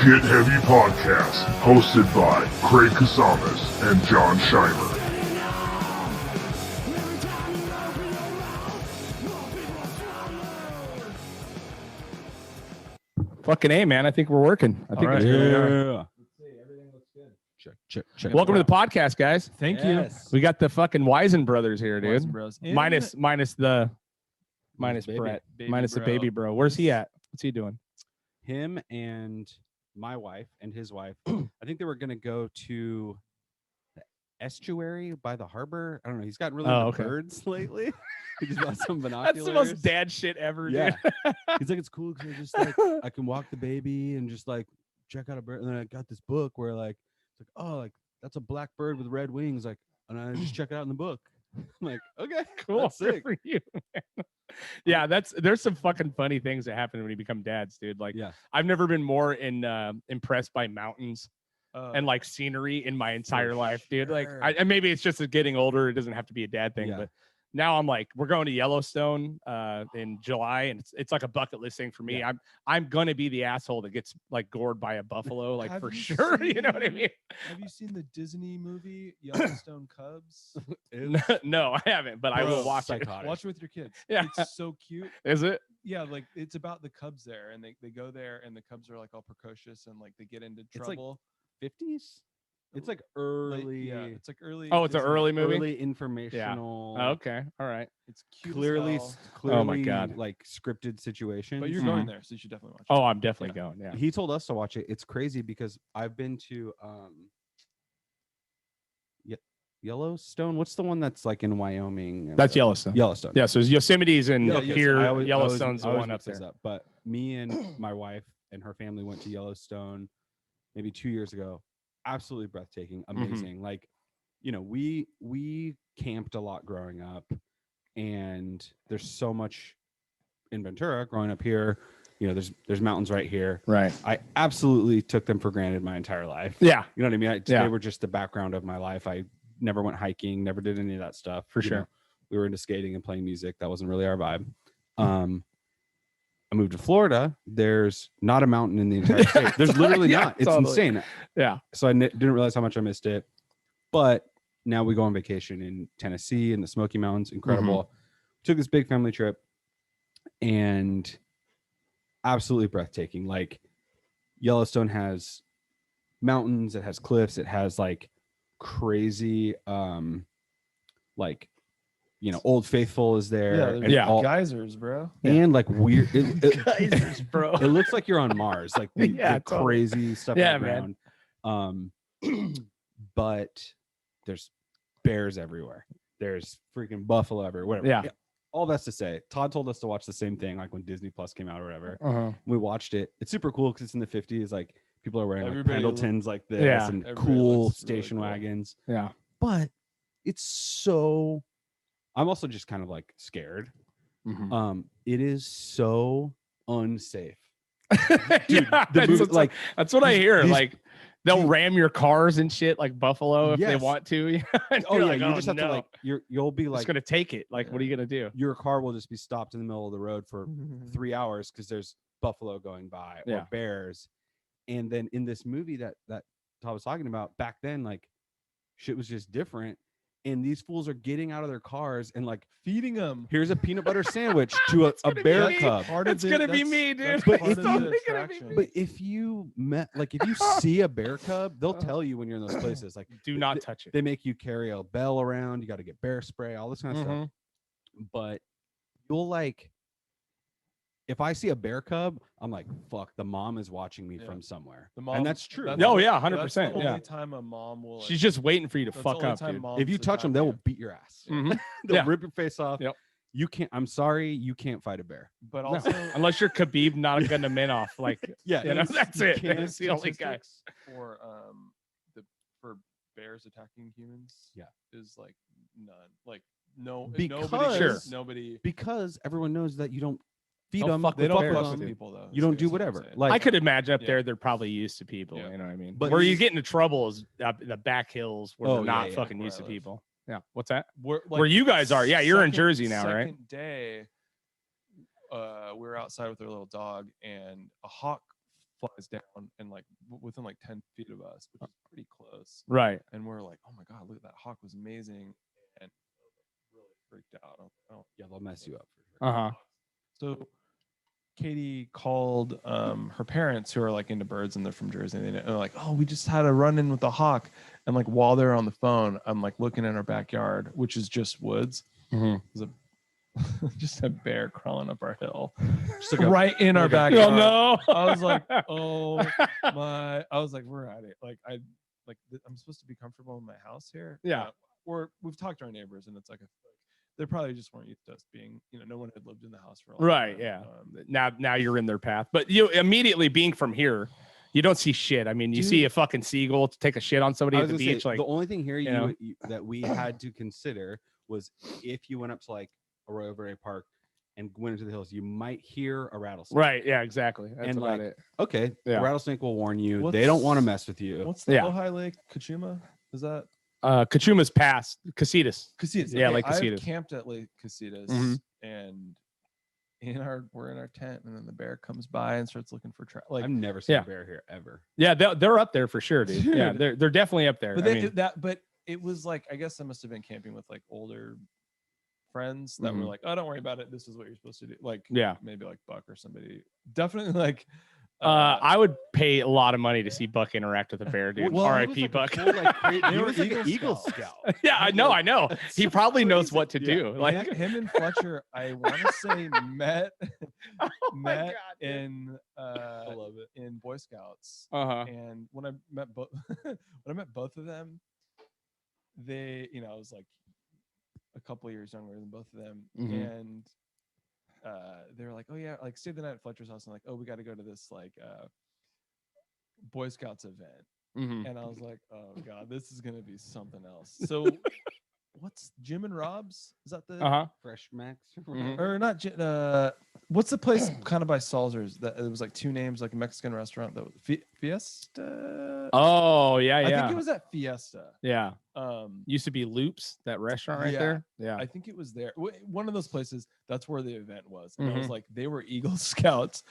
Get Heavy Podcast, hosted by Craig Casamas and John Scheimer. Fucking A, man. I think we're working. I think right. yeah. Everything looks good. Check. Welcome to the podcast, guys. Thank you. We got the fucking Wisen brothers here, dude. Minus baby. Brett. Baby minus bro. the baby bro. Where's he at? What's he doing? Him and my wife and his wife. I think they were gonna go to the estuary by the harbor. I don't know. He's gotten really into birds lately. He just bought some binoculars. That's the most dad shit ever, yeah. dude. He's like, it's cool because I just like I can walk the baby and just like check out a bird. And then I got this book where like it's like, oh, like that's a black bird with red wings. Like, and I just check it out in the book. I'm like, okay, cool. That's sick. For you, man. Yeah, there's some fucking funny things that happen when you become dads, dude. Like, yeah. I've never been more impressed by mountains and like scenery in my entire life, dude. Like, and maybe it's just getting older. It doesn't have to be a dad thing, but now I'm like, we're going to Yellowstone in July, and it's like a bucket list thing for me. Yeah. I'm gonna be the asshole that gets like gored by a buffalo, like for sure. You know what I mean? Have you seen the Disney movie Yellowstone Cubs? No, I haven't, but I will watch it. Watch it with your kids. Yeah, it's so cute. Is it? Yeah, like it's about the Cubs there, and they go there, and the Cubs are like all precocious, and like they get into trouble. It's like 50s. It's like early. It's like early. Oh, it's an early movie. Early informational. Yeah. Oh, okay. All right. It's cute. Clearly, oh my God, like scripted situation. But you're going there, so you should definitely watch it. Oh, I'm definitely going. Yeah. He told us to watch it. It's crazy because I've been to Yellowstone. What's the one that's like in Wyoming? That's Yellowstone. Yellowstone. Yeah. So Yosemite's and here. I Yellowstone's the always one up mix there. up. But me and my wife and her family went to Yellowstone maybe 2 years ago. Absolutely breathtaking, amazing. Like, you know, we camped a lot growing up, and there's so much in Ventura growing up here. You know, there's mountains right here. Right. I absolutely took them for granted my entire life. Yeah. You know what I mean? They were just the background of my life. I never went hiking, never did any of that stuff. For sure. Know, we were into skating and playing music. That wasn't really our vibe. I moved to Florida. There's not a mountain in the entire state. There's literally not. It's insane. Yeah. So I didn't realize how much I missed it. But now we go on vacation in Tennessee in the Smoky Mountains. Incredible. Took this big family trip and absolutely breathtaking. Like Yellowstone has mountains. It has cliffs. It has like crazy, like, you know, Old Faithful is there. Geysers, bro. And like weird Geysers, bro. It looks like you're on Mars, like the crazy stuff man. around. But there's bears everywhere. There's freaking buffalo everywhere. Whatever. Yeah. All that's to say, Todd told us to watch the same thing, like when Disney Plus came out or whatever. We watched it. It's super cool because it's in the 50s. Like people are wearing like Pendletons like this and cool station wagons. Yeah. But it's so. I'm also just kind of like scared. It is so unsafe. Dude, the movie, like that's what I hear. Like they'll ram your cars and shit like buffalo if they want to. You just have to like you'll be like just gonna take it. Like what are you gonna do? Your car will just be stopped in the middle of the road for 3 hours because there's buffalo going by or bears. And then in this movie that Todd was talking about back then, like shit was just different. And these fools are getting out of their cars and like feeding them. Here's a peanut butter sandwich to a bear cub. It's gonna be me, dude. But if you see a bear cub, they'll tell you when you're in those places. Like, do not touch it. They make you carry a bell around. You got to get bear spray, all this kind of stuff. But you'll like, if I see a bear cub, I'm like, fuck, the mom is watching me from somewhere. And that's true. 100%. The only time a mom will. She's just waiting for you to fuck up, dude. If you touch them, they will beat your ass. They'll rip your face off. Yep. You can't. I'm sorry, you can't fight a bear. But also, unless you're Khabib Nurmagomedov, like that's it. That's the only guy. For for bears attacking humans, is like none. Like nobody. Because everyone knows that you don't. Feed them. They don't fuck with people though. You don't do whatever. Like I could imagine up there, they're probably used to people. You know what I mean? But where you get into trouble is the back hills where they're not fucking used to people. Yeah. What's that? Where you guys are? Yeah, you're in Jersey now, right? Second day, we were outside with our little dog, and a hawk flies down and like within like 10 feet of us, which is pretty close. Right. And we're like, oh my God, look at that hawk, was amazing. And really freaked out. Yeah, they'll mess you up for sure. So Katie called her parents, who are like into birds, and they're from Jersey. And they're like, oh, we just had a run-in with a hawk. And like while they're on the phone, I'm like looking in our backyard, which is just woods. There's just a bear crawling up our hill, just like right in our backyard. Oh no! I was like, oh my! I was like, we're at it. Like I'm supposed to be comfortable in my house here. Yeah. Or we've talked to our neighbors, and it's like they probably just weren't used to us being, no one had lived in the house for a long time. Yeah. Now you're in their path, but you immediately being from here, you don't see shit. I mean, you see a fucking seagull take a shit on somebody at the beach. Like the only thing here that we had to consider was if you went up to like Arroyo Verde Park and went into the hills, you might hear a rattlesnake. Right. Yeah. Exactly. That's and about like, it. Okay, Yeah. the rattlesnake will warn you. They don't want to mess with you. What's the Ojai Lake? Kachuma? Is that? Kachuma's past Casitas. Casitas. Yeah, Okay, Lake Casitas. I've camped at Lake Casitas, and we're in our tent, and then the bear comes by and starts looking for trash. Like I've never seen a bear here ever. Yeah, they're up there for sure, dude. Yeah, they're definitely up there. But they did that. But it was like, I guess I must have been camping with like older friends that were like, oh, don't worry about it. This is what you're supposed to do. Like, maybe like Buck or somebody. Definitely like. I would pay a lot of money to see Buck interact with a bear, dude. R.I.P. Buck. He was like an Eagle Scout. Yeah, I know. He probably knows what to do. Like him and Fletcher, I want to say met in Boy Scouts. And when I met both of them, they, I was like a couple of years younger than both of them, and they were like, oh yeah, like stay the night at Fletcher's house, and like, oh, we got to go to this like Boy Scouts event. And I was like, oh God, this is gonna be something else. So what's Jim and Rob's? Is that the Fresh Max? Or not? What's the place kind of by Salzer's that it was like two names, like a Mexican restaurant that was Fiesta? Oh yeah. I think it was at Fiesta. Yeah. Used to be Loops, that restaurant right there. Yeah. I think it was there. One of those places. That's where the event was. And I was like, they were Eagle Scouts.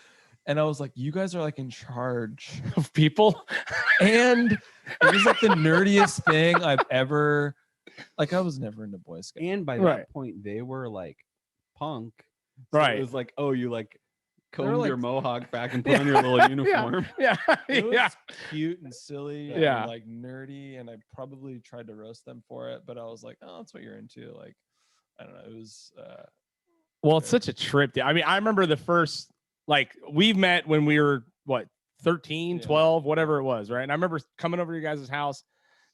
And I was like, you guys are like in charge of people. And it was like the nerdiest thing I've ever, like, I was never into Boy Scouts. And by that point, they were like punk. So right. It was like, oh, you like comb like, your mohawk back and put on your little uniform. Yeah. It was cute and silly and yeah. like nerdy. And I probably tried to roast them for it, but I was like, oh, that's what you're into. Like, I don't know. It was, well, it's such a trip. I mean, I remember the first, like, we met when we were, 13, 12, whatever it was, right? And I remember coming over to your guys' house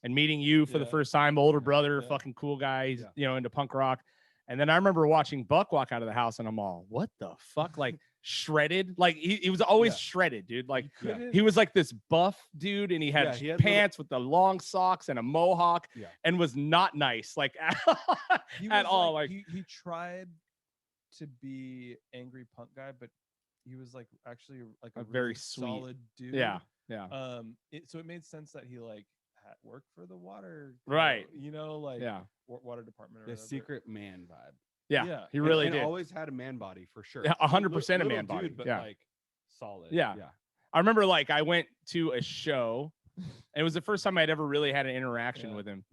and meeting you for the first time, older brother, fucking cool guy, he's, into punk rock. And then I remember watching Buck walk out of the house and I'm all, what the fuck? Like shredded. Like he was always shredded, dude. Like he was like this buff dude and he had pants with the long socks and a mohawk and was not nice. Like at all. Like he tried to be angry punk guy, but he was like actually like a very really sweet, solid dude. Yeah. So it made sense that he like had worked for the water, right? Water department. Or the secret man vibe. Yeah, he really and did. Always had a man body for sure. Yeah, 100% a man body, but like solid. Yeah. I remember like I went to a show, and it was the first time I'd ever really had an interaction with him,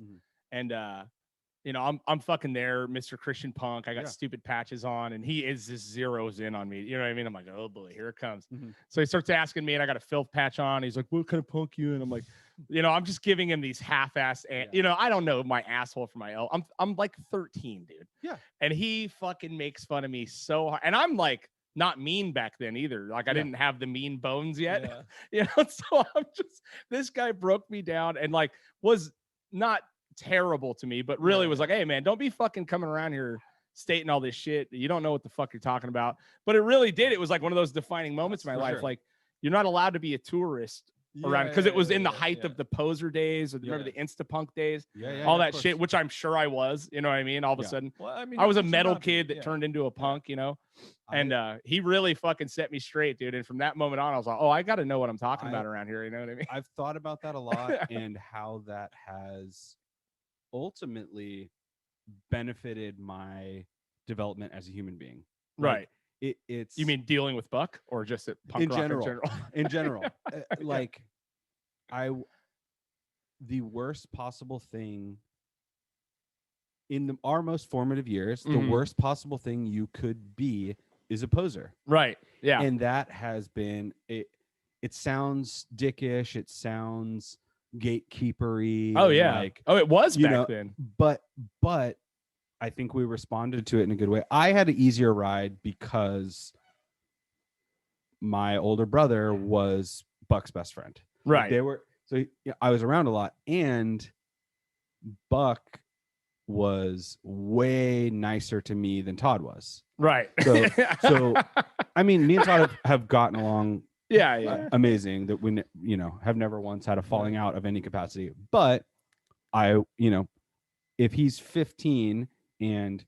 and I'm fucking there, Mr. Christian Punk. I got stupid patches on, and he is just zeroes in on me. You know what I mean? I'm like, oh boy, here it comes. So he starts asking me, and I got a filth patch on. He's like, what kind of punk you? And I'm like, I'm just giving him these half-ass, I don't know my asshole from my L. I'm like 13, dude. Yeah. And he fucking makes fun of me so hard. And I'm like not mean back then either. Like I didn't have the mean bones yet. So I'm just, this guy broke me down and like was not terrible to me, but really was like, hey man, don't be fucking coming around here stating all this shit. You don't know what the fuck you're talking about. But it really did. It was like one of those defining moments in my life. Sure. Like you're not allowed to be a tourist around because it was in the height of the poser days or remember the Instapunk days, all that shit, which I'm sure I was, you know what I mean? All of a sudden, I was a metal kid that turned into a punk, and he really fucking set me straight, dude. And from that moment on, I was like, oh, I got to know what I'm talking about around here. You know what I mean? I've thought about that a lot and how that has ultimately benefited my development as a human being. Right. it's. You mean dealing with Buck or just at punk rock in general? In general, like the worst possible thing in our most formative years, the worst possible thing you could be is a poser. Right. Yeah. And that has been it. It sounds dickish. It sounds gatekeepery. Oh yeah. Like, it was back then. But I think we responded to it in a good way. I had an easier ride because my older brother was Buck's best friend. Right. I was around a lot, and Buck was way nicer to me than Todd was. Right. So I mean, me and Todd have gotten along. Yeah. Amazing that we, have never once had a falling out of any capacity. But if he's 15 and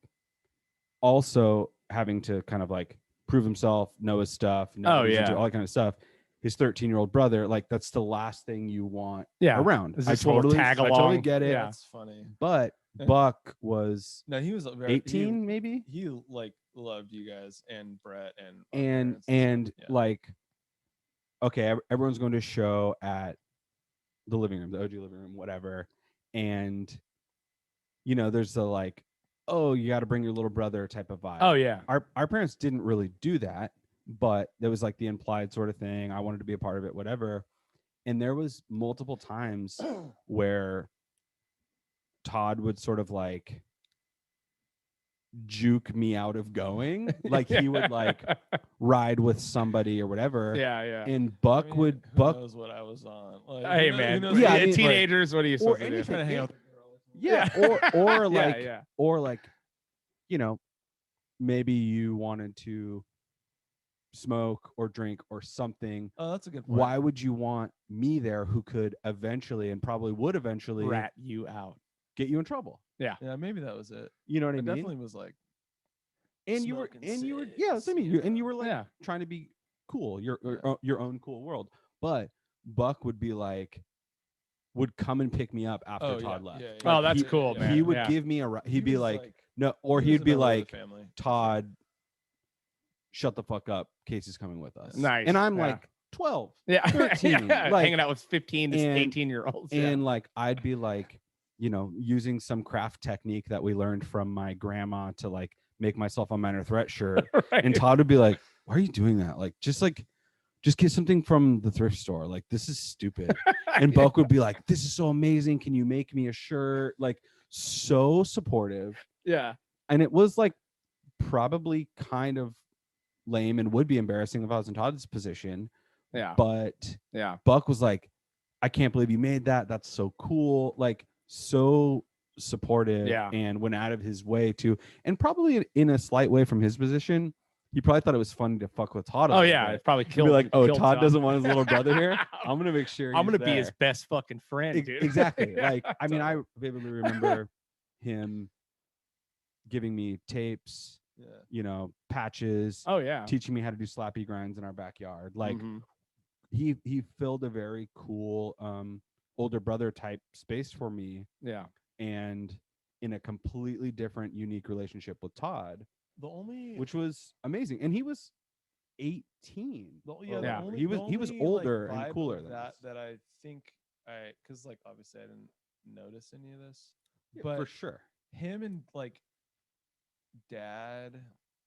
also having to kind of like prove himself, know his stuff, all that kind of stuff, his 13-year-old brother, like that's the last thing you want around. I totally get it. Yeah, that's funny. But Buck was he was 18, maybe. He like loved you guys and Brett and like, okay, everyone's going to a show at the living room, the OG living room, whatever, and there's the like, oh, you got to bring your little brother type of vibe. Oh yeah. Our parents didn't really do that, but there was like the implied sort of thing. I wanted to be a part of it, whatever. And there was multiple times where Todd would sort of like juke me out of going. Like he would like ride with somebody or whatever. Yeah. And Buck who knows what I was on. Like, hey man. Teenagers, what are you supposed to do? Trying to hang out with or like or like, maybe you wanted to smoke or drink or something. Oh, that's a good point. Why would you want me there who could eventually and probably would eventually rat you out, get you in trouble? Yeah, maybe that was it. You know what I mean? Definitely was like, and you were you were like trying to be cool, your own cool world. But Buck would be like, would come and pick me up after Todd left. Yeah. Oh, that's cool, man. He would give me he'd be like no, or he'd be like, Todd, shut the fuck up. Casey's coming with us. Nice. And I'm like 12, 13, like, hanging out with 15 to 18-year-olds. And like, I'd be like, using some craft technique that we learned from my grandma to like make myself a minor threat shirt. Right. And Todd would be like, why are you doing that? Like, just get something from the thrift store. Like, this is stupid. And Buck would be like, this is so amazing. Can you make me a shirt? Like, so supportive. Yeah. And it was like probably kind of lame and would be embarrassing if I was in Todd's position. Yeah. But Buck was like, I can't believe you made that. That's so cool. Like, so supportive and went out of his way to, and probably in a slight way from his position, he probably thought it was funny to fuck with Todd. Oh yeah, it probably killed. Be like, oh, Todd doesn't want his little brother here. I'm gonna make sure. I'm gonna be his best fucking friend, dude. Exactly. Like, I mean, I vividly remember him giving me tapes, patches. Oh yeah, teaching me how to do slappy grinds in our backyard. Like, he filled a very cool older brother type space for me. Yeah, and in a completely different, unique relationship with Todd. Which was amazing, and he was 18. He was older and cooler than that. That I think because like obviously I didn't notice any of this, but for sure, him and like Dad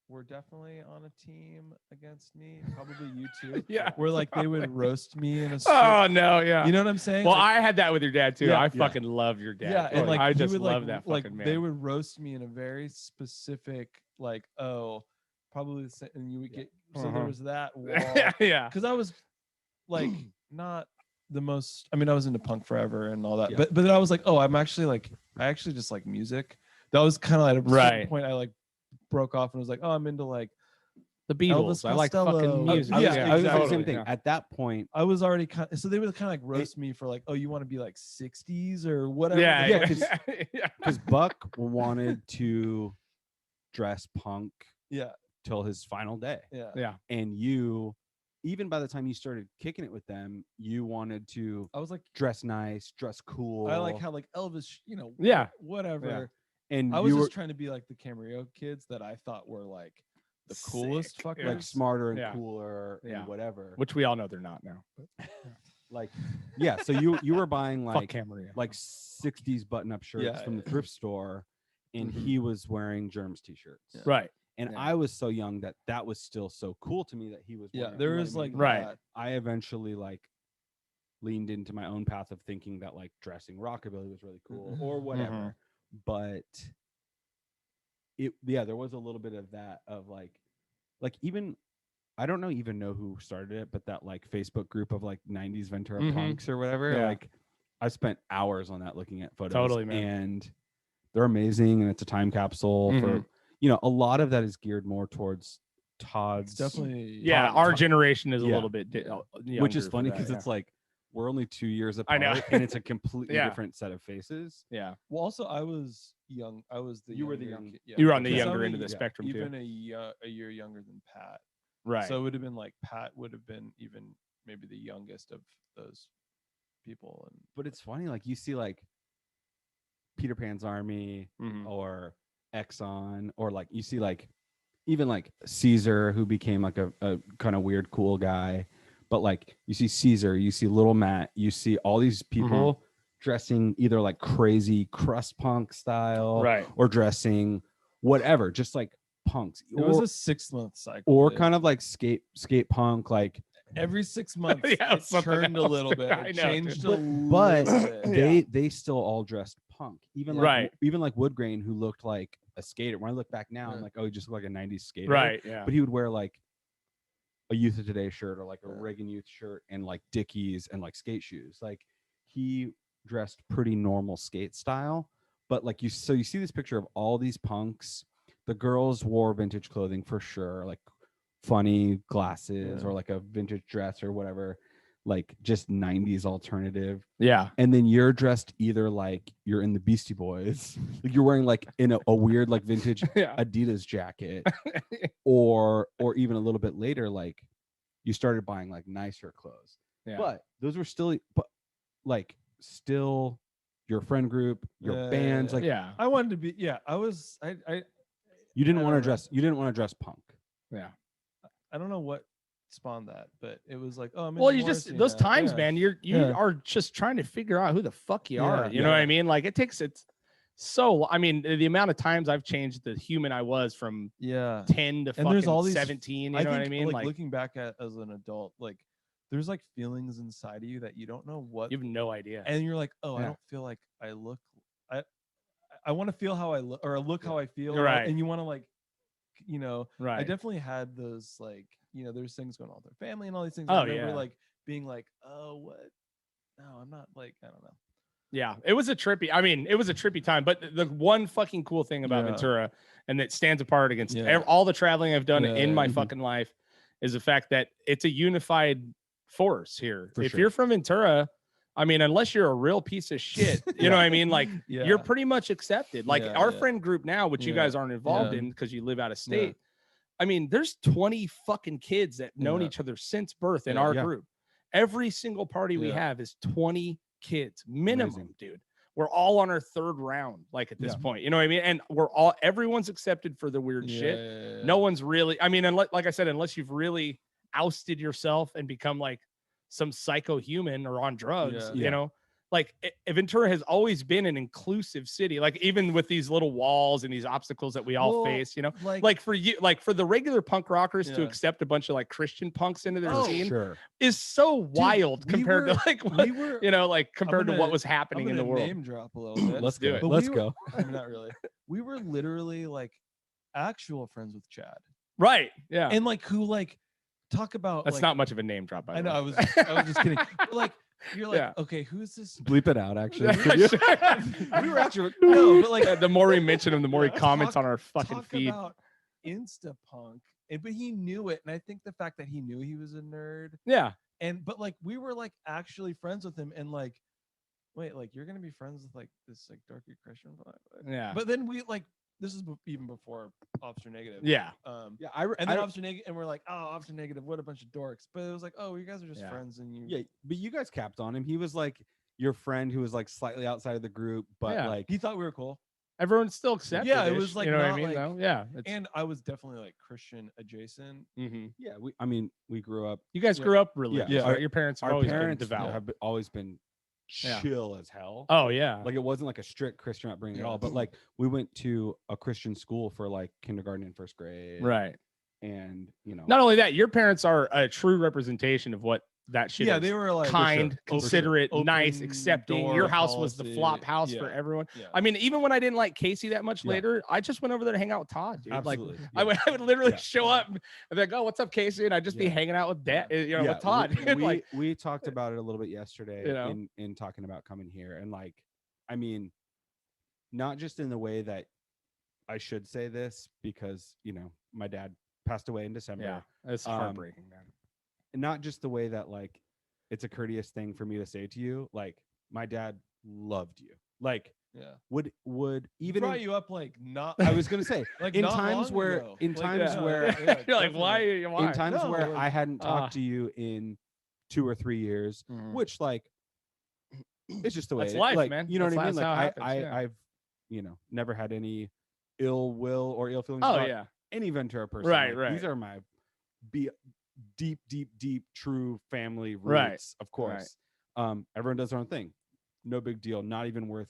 were definitely on a team against me. Probably you too. Yeah, where like they would roast me in a. Oh no, yeah. You know what I'm saying? Well, like, I had that with your dad too. I fucking love your dad. Yeah, and like I just would, love that fucking man. They would roast me in a very specific, like, probably the same, and you would get. So there was that wall. Yeah. Because I was like not the most. I mean, I was into punk forever and all that, but then I was like, I actually just like music. That was kind of like a certain point. I like broke off and was like, I'm into like the Beatles. I like fucking music. I was the same thing. At that point, I was already so they would kind of like roast me for like, you want to be like 60s or whatever. Yeah, because Buck wanted to dress punk. Yeah. Till his final day. Yeah. And you, even by the time you started kicking it with them, you wanted to. I was like, dress nice, dress cool. I like how like Elvis, whatever. Yeah. And I was just trying to be like the Camarillo kids that I thought were like the coolest fuckers. like smarter and cooler and whatever. Which we all know they're not now. But. Like, yeah. So you were buying like 60s button-up shirts from the thrift store, and he was wearing Germs t-shirts. Yeah. Right. And I was so young that was still so cool to me that he was wearing, there was like right. I eventually like leaned into my own path of thinking that like dressing rockabilly was really cool or whatever. But there was a little bit of that of like even I don't even know who started it, but that like Facebook group of like 90s Ventura punks or whatever. Yeah. Like I spent hours on that looking at photos. Totally, man. And they're amazing, and it's a time capsule for a lot of that is geared more towards Todd's. It's definitely our generation is a little bit which is funny because it's like we're only 2 years apart. I know. And it's a completely different set of faces. Yeah. Well, also I was young. I was you were the young. You were on the younger end of the spectrum too. Even a year younger than Pat. Right. So it would have been like Pat would have been even maybe the youngest of those people. But it's funny, like you see like Peter Pan's Army or Exxon, or like you see like even like Caesar, who became like a kind of weird cool guy. But like you see Caesar, you see Little Matt, you see all these people dressing either like crazy crust punk style, right, or dressing whatever, just like punks. It was a 6-month cycle, or kind of like skate punk, like every 6 months it turned a little bit. It changed a but little bit. they still all dressed punk. Even like Woodgrain, who looked like a skater. When I look back now, I'm like, oh, he just looked like a 90s skater. Right. Yeah. But he would wear like a Youth of Today shirt or like a Reagan Youth shirt and like Dickies and like skate shoes. Like he dressed pretty normal skate style. But like you see this picture of all these punks. The girls wore vintage clothing for sure, like funny glasses or like a vintage dress or whatever, like just 90s alternative. Yeah. And then you're dressed either like you're in the Beastie Boys, like you're wearing like in a weird like vintage Adidas jacket, or even a little bit later, like you started buying like nicer clothes. Yeah. But those were still your friend group, your bands. Like I wanted to be you didn't want to dress punk. Yeah. I don't know what spawned that, but it was like, oh, well, you just those times, man. You are just trying to figure out who the fuck you are. You know what I mean? Like it's so. I mean, the amount of times I've changed the human I was from 10 to fucking all these, 17. You know what I mean? Like looking back at as an adult, like there's like feelings inside of you that you don't know what. You have no idea, and you're like, oh, I don't feel like I look. I want to feel how I look, or look how I feel, right? And you want to like. Right. I definitely had those like, there's things going on with their family and all these things. I remember like being like, oh, what? No, I'm not like, I don't know. Yeah, it was a trippy time. But the one fucking cool thing about Ventura, and that stands apart against all the traveling I've done in my fucking life, is the fact that it's a unified force here. If you're from Ventura, I mean, unless you're a real piece of shit, you know what I mean? Like, you're pretty much accepted. Like our friend group now, which you guys aren't involved in because you live out of state. I mean, there's 20 fucking kids that known each other since birth in our group. Every single party we have is 20 kids minimum, dude. We're all on our third round, like at this point, you know what I mean? And everyone's accepted for the weird shit. No one's really, I mean, like I said, unless you've really ousted yourself and become like some psycho human or on drugs, you know, like Ventura has always been an inclusive city. Like even with these little walls and these obstacles that we all face, you know, like for you, like for the regular punk rockers to accept a bunch of like Christian punks into their scene is so wild compared to like what, you know, like compared to what was happening in the world. Name drop a little bit. Let's do it. Let's go. I mean, not really. We were literally like actual friends with Chad. Right. Yeah. And like who like talk about that's not much of a name drop. I know. I was just kidding. But like you're like, okay, who's this? Bleep it out, actually. We were actually no, but like the more we mention him, the more he comments on our fucking feed. About Instapunk, but he knew it, and I think the fact that he knew he was a nerd. Yeah. But like we were like actually friends with him, and like, wait, like you're gonna be friends with like this like darky Christian? Yeah. But then we like. This is even before Officer Negative. Yeah. And then Officer Negative, and we're like, oh, Officer Negative, what a bunch of dorks. But it was like, oh, you guys are just friends, and you. Yeah, but you guys capped on him. He was like your friend who was like slightly outside of the group, but like he thought we were cool. everyone's still accepted. Yeah, it was like, you know what I not mean? like- Though? Yeah. And I was definitely like Christian adjacent. Yeah, we grew up. You guys grew up religious, Yeah. right? Your parents have Our always parents been devout. have always been Yeah. chill as hell. Oh yeah. Like it wasn't like a strict Christian upbringing at Yeah. all. But like we went to a Christian school for like kindergarten and first grade. Right. And not only that, your parents are a true representation of what that shit Yeah, is. they were like kind, For sure. considerate, Open nice, accepting. door Your house was the policy. flop house for Yeah. everyone. Yeah. I mean, even when I didn't like Casey that much Yeah. later, I just went over there to hang out with Todd, dude. Absolutely. Like Yeah. I would literally Yeah. show up and be like, "Oh, what's up, Casey?" And I'd just be Yeah. hanging out with Dad, Yeah, with Todd. We, we talked about it a little bit yesterday You know? in talking about coming here. And like, I mean, not just in the way that I should say this because, my dad passed away in December. Yeah, it's heartbreaking, man. And not just the way that like it's a courteous thing for me to say to you, like my dad loved you. Like Yeah. would even brought you up like not. I was gonna say like in not times long where ago. in Like, times yeah, where yeah, You're like, definitely. why? in times No, where like, I hadn't talked to you in 2 or 3 years, Mhm. which like it's just the way That's it- life, like, man. You know That's what I mean? how it Like happens, yeah. I've never had any ill will or ill feelings Oh about yeah, any Ventura person. Right, Like, These right. are my deep true family roots, Right, of course. Everyone does their own thing. No big deal, not even worth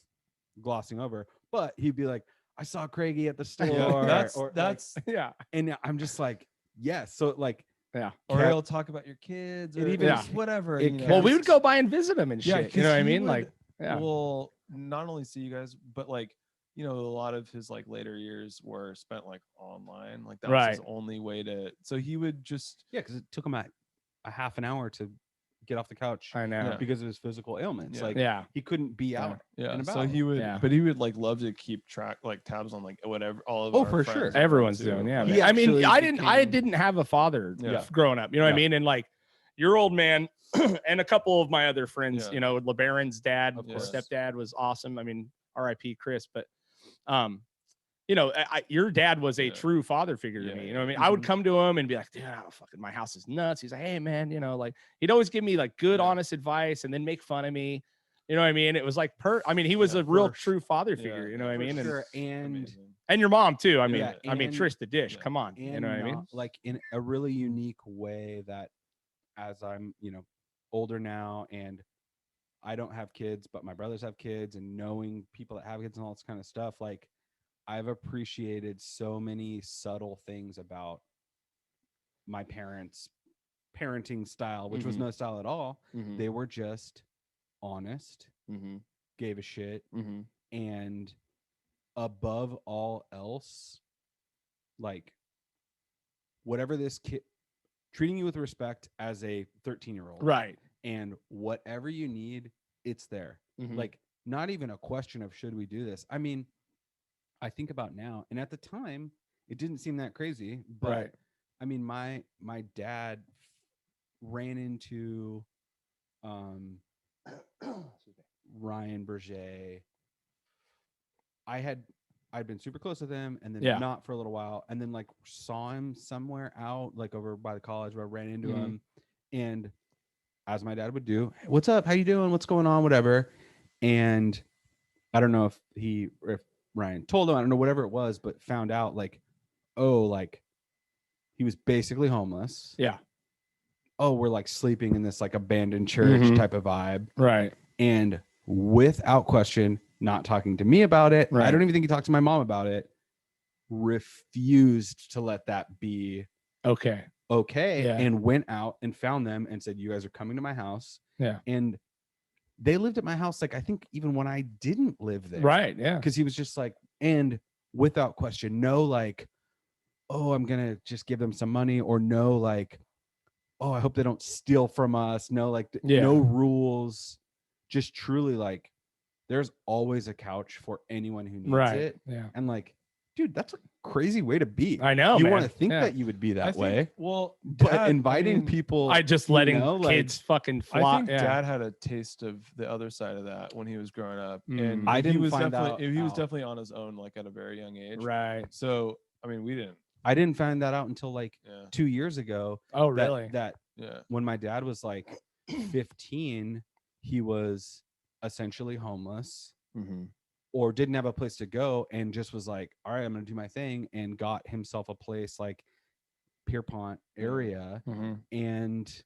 glossing over. But he'd be like, I saw Craigie at the store. Yeah, or, that's like, yeah, and I'm just like, yes. So like yeah. or Kept- he'll talk about your kids or It even- just whatever. it you know. Well, we Yes. would go by and visit him and Yeah, shit. You know 'cause what I he mean? would- Like, yeah. Well, not only see you guys, but like, a lot of his like later years were spent like online. Like that was his Right. only way to. So he would just. yeah, because it took him a half an hour to get off the couch I know. Yeah. because of his physical ailments. Yeah. Like Yeah. he couldn't be out. Yeah. and So about. he would, Yeah. but he would like love to keep track, like tabs on like whatever all of. Oh, our for friends sure. are Everyone's too. doing, yeah. Like, He I mean, actually I became- didn't have a father Yeah. growing up. You know what I Yeah. mean? And like your old man and a couple of my other friends, Yeah. LeBaron's dad, Of his course. stepdad was awesome. I mean, R.I.P. Chris, but your dad was a Yeah. true father figure to Yeah, me. You yeah. know what I mean? I would Mhm. come to him and be like, dude, fucking my house is nuts. He's like, hey man, like he'd always give me like good, Yeah. honest advice and then make fun of me. You know what I mean? It was like he was Yeah, a real for true father yeah, figure. You know what I For mean? And, sure. And amazing. and your mom too. I mean, Yeah, and- Trish the dish. yeah, Come on. You and know what I mean? not, like in a really unique way that as I'm older now and I don't have kids but my brothers have kids, and knowing people that have kids and all this kind of stuff, like I've appreciated so many subtle things about my parents' parenting style, which was Mhm. no style at all. Mhm. They were just honest, Mhm. gave a shit, Mhm. and above all else, like whatever this kid, treating you with respect as a 13-year-old, Right. and whatever you need, it's there. Mhm. Like not even a question of should we do this. I mean, I think about now, and at the time it didn't seem that crazy, but Right. I mean my dad ran into Ryan Berger. I'd been super close with him, and then Yeah. not for a little while, and then like saw him somewhere out, like over by the college, where I ran into Mhm. him, and as my dad would do, hey, what's up? How you doing? What's going on? Whatever. And I don't know if Ryan told him, I don't know, whatever it was, but found out like, oh, like he was basically homeless. Yeah. Oh, we're like sleeping in this like abandoned church Mhm. type of vibe. Right. And without question, not talking to me about it. Right. I don't even think he talked to my mom about it. Refused to let that be Okay. Yeah. and went out and found them and said, you guys are coming to my house. Yeah. And they lived at my house, like I think even when I didn't live there. Right. Yeah. Because he was just like, and without question, no, like, oh, I'm gonna just give them some money, or no, like, oh, I hope they don't steal from us. No, like Yeah. no rules. Just truly like there's always a couch for anyone who needs Right. it. Yeah. And like, dude, that's a crazy way to be. I know. You man. want to think Yeah. that you would be that I think- way. Well, But Dad, inviting I mean, people, I just you letting know, like, kids fucking I flop. think Yeah. Dad had a taste of the other side of that when he was growing up, Mm. and I he didn't was find definitely out he was out. definitely on his own, like at a very young age. Right. So I mean, we didn't. I didn't find that out until like Yeah. 2 years ago. Oh, that- really? That Yeah. when my dad was like 15, he was essentially homeless. Mm-hmm. or didn't have a place to go and just was like, all right, I'm gonna do my thing, and got himself a place like Pierpont area. And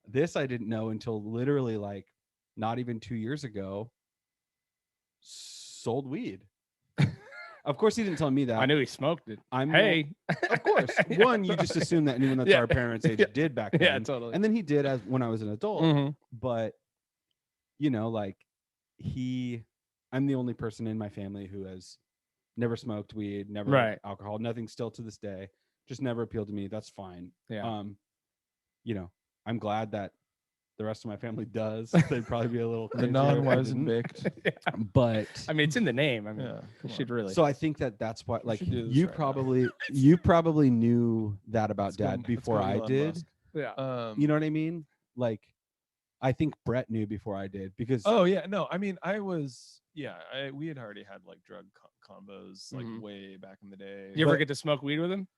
this I didn't know until literally like not even 2 years ago. Sold weed. Of course, he didn't tell me that. I knew he smoked it. Of course. One, you just assume that anyone that's our parents' age did back then. Yeah, totally. And then he did as when I was an adult. But you know, like I'm the only person in my family who has never smoked weed, never alcohol, nothing still to this day. Just never appealed to me. That's fine. Yeah. You know, I'm glad that the rest of my family does. They'd probably be a little the non-Wisenbaked. But I mean, it's in the name. I mean, you should really. So I think that's why, like, you probably knew that about Dad before I did. Yeah. You know what I mean? Like, I think Brett knew before I did because. Oh yeah, no, I mean, we had already had like drug combos like way back in the day. You ever get to smoke weed with him?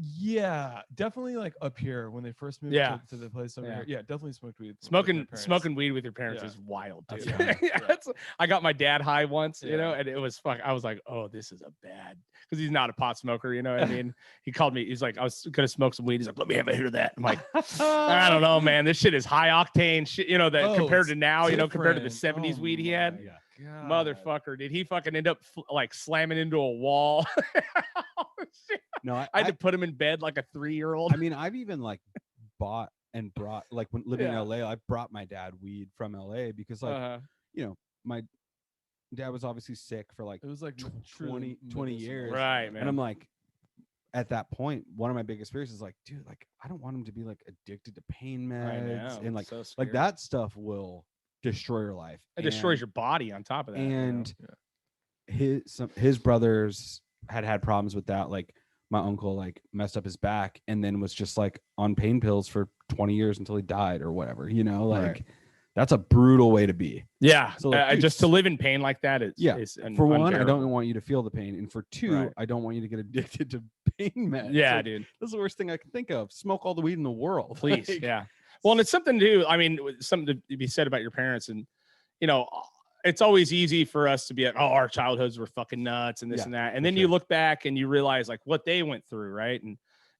Yeah, definitely like up here when they first moved to the place over here. Yeah, definitely smoked weed. Smoking weed with your parents is wild, dude. I got my dad high once, you know, and it was I was like, oh, this is a bad, because he's not a pot smoker, you know what I mean? He called me, he's like, I was gonna smoke some weed. He's like, let me have a hit of that. I'm like, I don't know, man. This shit is high octane shit, you know, that compared to now, you know, compared to the 70s weed he had. God. Motherfucker, did he fucking end up like slamming into a wall? No, I had to put him in bed like a 3-year-old. I mean, I've even like bought and brought, like when living in LA, I brought my dad weed from LA because like, you know, my dad was obviously sick for like, it was like 20 years. Right, man. And I'm like, at that point, one of my biggest fears is like, dude, like, I don't want him to be like addicted to pain meds. And like, so like that stuff will destroy your life. It destroys your body on top of that. And his brothers had problems with that. Like my uncle like messed up his back and then was just like on pain pills for 20 years until he died or whatever, you know, like that's a brutal way to be. Yeah. So like, just to live in pain like that is for one, I don't want you to feel the pain. And for two, I don't want you to get addicted to pain meds. Yeah, like, dude. This is the worst thing I can think of. Smoke all the weed in the world. Please. Like, yeah. Well, and it's something to do. I mean, something to be said about your parents. And, you know, it's always easy for us to be like, oh, our childhoods were fucking nuts and this and that. And then you look back and you realize like what they went through. Right.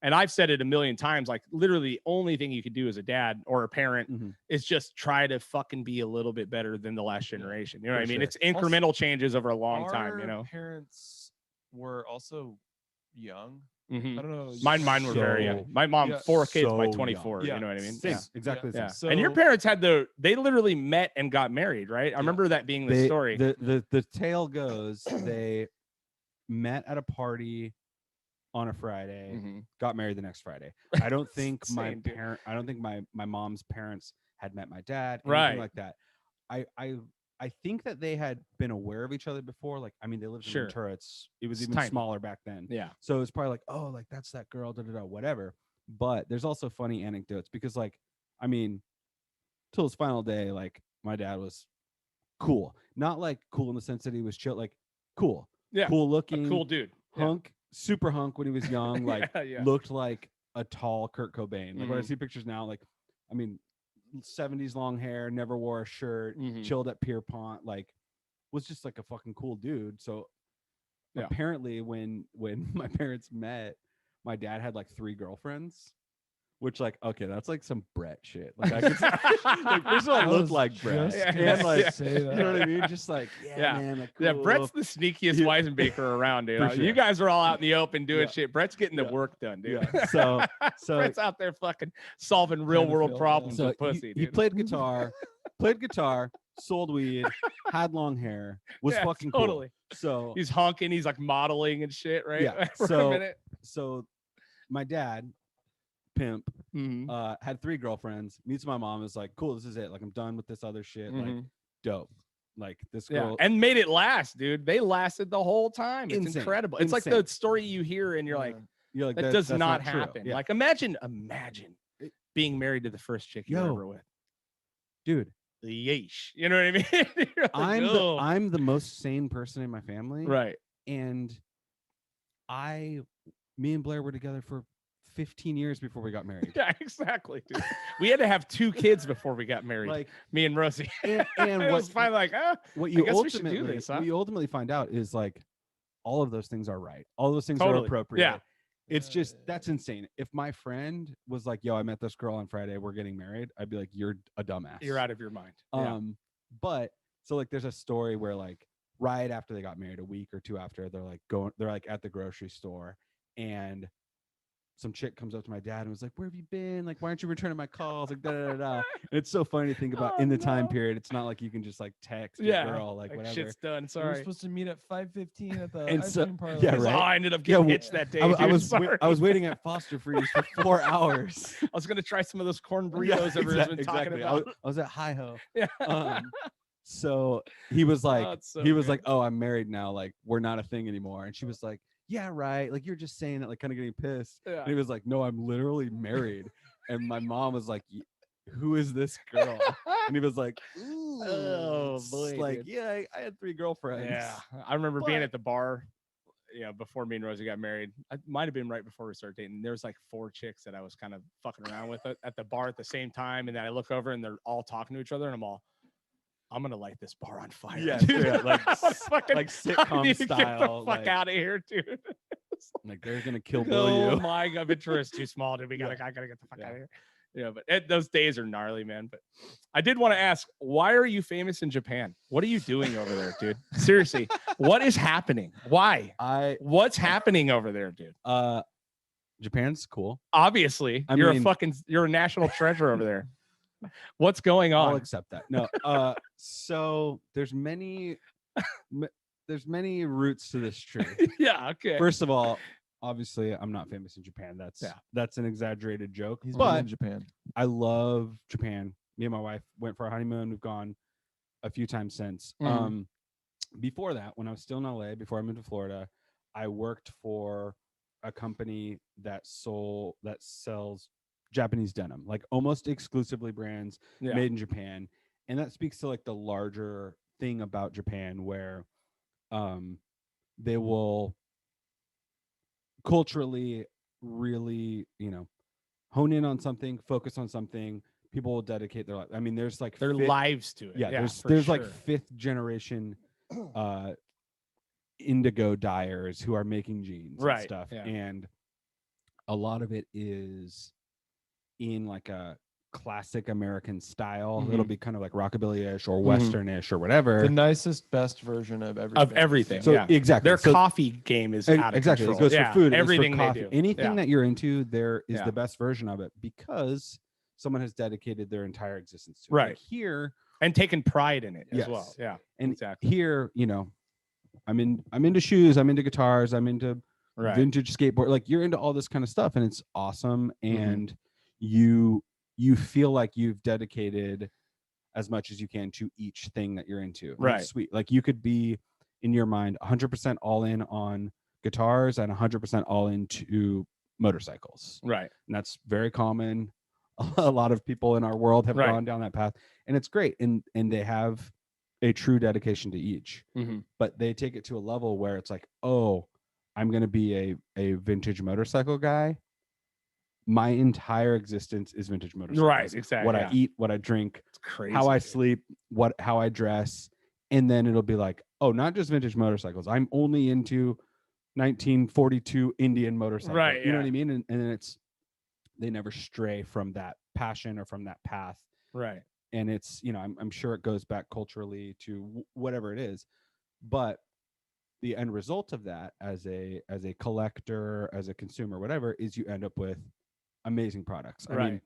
And I've said it a million times, like literally the only thing you could do as a dad or a parent is just try to fucking be a little bit better than the last generation. You know what I mean? It's incremental changes over a long time, you know? Parents were also young. I don't know. Mine were very young. My mom, 4 kids by 24. You know what I mean? Same, exactly. Yeah. So, and your parents they literally met and got married, right? I remember that being the story. The tale goes they met at a party on a Friday, got married the next Friday. I don't think my mom's parents had met my dad, anything like that. I think that they had been aware of each other before. Like, I mean, they lived in Ventura. It was even smaller back then. Yeah. So it's probably like, oh, like that's that girl, whatever. But there's also funny anecdotes because, like, I mean, till his final day, like my dad was cool. Not like cool in the sense that he was chill, like cool. Yeah. Cool looking. A cool dude. Hunk. Super hunk when he was young. Like looked like a tall Kurt Cobain. Like when I see pictures now, like, I mean, 70s long hair, never wore a shirt, chilled at Pierpont, like was just like a fucking cool dude. So apparently when my parents met, my dad had like 3 girlfriends, which like, okay, that's like some Brett shit. Like I could like first of all looked like Brett. And like you know what I mean? Just like man, like, cool. Brett's the sneakiest Wisenbaker around, dude. Sure. You guys are all out in the open doing shit. Brett's getting the work done, dude. So Brett's out there fucking solving real world problems with pussy. He played guitar, sold weed, had long hair, was fucking cool. So he's honking, he's like modeling and shit, right? Yeah. So my dad, pimp, had 3 girlfriends, meets my mom, is like, cool, this is it. Like, I'm done with this other shit. Like, dope. Like this girl. And made it last, dude. They lasted the whole time. It's insane. Incredible. It's like the story you hear and you're like that does not happen. Like imagine being married to the first chick you were ever with. Dude. Yeesh. You know what I mean? Like, I'm the most sane person in my family. Right. And me and Blair were together for 15 years before we got married. Yeah, exactly, dude. We had to have 2 kids before we got married. Like me and Rosie. and it was finally like, what I you guess ultimately we should do this, huh? what you ultimately find out is like all of those things are right. All of those things Totally. are appropriate. Yeah. It's just that's insane. If my friend was like, "Yo, I met this girl on Friday. We're getting married," I'd be like, "You're a dumbass. You're out of your mind." But so like, there's a story where like right after they got married, a week or 2 after, they're like at the grocery store, and some chick comes up to my dad and was like, "Where have you been? Like, why aren't you returning my calls?" Like, da da da da. And it's so funny to think about in the time period. It's not like you can just like text your girl, like whatever. Shit's done. We Sorry. were supposed to meet at 5:15 at the And ice so- cream parlor. yeah, Oh, right. I ended up getting hitched that day. I Sorry. was waiting at Foster Freeze for 4 hours. I was gonna try some of those corn burritos everyone's been talking about. I was at Hi Ho. Yeah. So he was like, Oh, it's so he was good. like, "Oh, I'm married now. Like, we're not a thing anymore." And she was like, "Yeah, right. Like, you're just saying it, like, kind of getting pissed." Yeah. And he was like, "No, I'm literally married." And my mom was like, "Who is this girl?" And he was like, "Ooh, Oh, it's boy, like, dude. yeah, I had 3 girlfriends." Yeah, I remember being But- at the bar, before me and Rosie got married. I might have been right before we started dating. There was like 4 chicks that I was kind of fucking around with at the bar at the same time, and then I look over and they're all talking to each other, and I'm gonna light this bar on fire. Yeah, dude. yeah, like I wanna fucking, like I sitcom need to style, Get the fuck like- out of here, dude. Like, they're gonna kill Bill Oh you. my god, Ventura's too small, dude. I gotta get the fuck out of here. Yeah, but those days are gnarly, man. But I did want to ask, why are you famous in Japan? What are you doing over there, dude? Seriously, what is happening? Why? What's happening over there, dude? Japan's cool. Obviously, I you're mean- a national treasure over there. What's going on? I'll accept that. No, so there's many roots to this tree. Yeah, okay. First of all, obviously, I'm not famous in Japan. That's an exaggerated joke. He's been But in Japan. I love Japan. Me and my wife went for a honeymoon. We've gone a few times since. Mhm. Before that, when I was still in LA, before I moved to Florida, I worked for a company that sells Japanese denim, like almost exclusively brands made in Japan. And that speaks to like the larger thing about Japan, where they will culturally really, hone in on something, focus on something. People will dedicate their life. I mean, there's like their lives to it. Yeah, for there's like sure. 5th generation indigo dyers who are making jeans and stuff. Yeah. And a lot of it is in like a classic American style. It'll be kind of like rockabilly-ish or western-ish or whatever. The nicest, best version of everything. Of everything. So exactly. Their So- coffee game is out of exactly. control. It goes for food. It goes for Everything they coffee. do. Anything that you're into, there is Yeah. the best version of it because someone has dedicated their entire existence to it. Right. Like here, and taking pride in it as Yes. well. Yeah. and Exactly. here, I'm into shoes, I'm into guitars, I'm into Right. vintage skateboard. Like you're into all this kind of stuff, and it's awesome. Mm-hmm. And you feel like you've dedicated as much as you can to each thing that you're into. And Right. it's sweet. Like you could be in your mind 100% all in on guitars and 100% all into motorcycles. Right. And that's very common. A lot of people in our world have Right. gone down that path, and it's great. And they have a true dedication to each, but they take it to a level where it's like, oh, I'm going to be a vintage motorcycle guy. My entire existence is vintage motorcycles. Right. Exactly. What I eat, what I drink, It's crazy. how I dude. sleep, how I dress. And then it'll be like, oh, not just vintage motorcycles. I'm only into 1942 Indian motorcycle. Right, You know yeah. what I mean? And then they never stray from that passion or from that path. Right. And it's, I'm sure it goes back culturally to whatever it is, but the end result of that as a collector, as a consumer, whatever, is you end up with amazing products. I Right.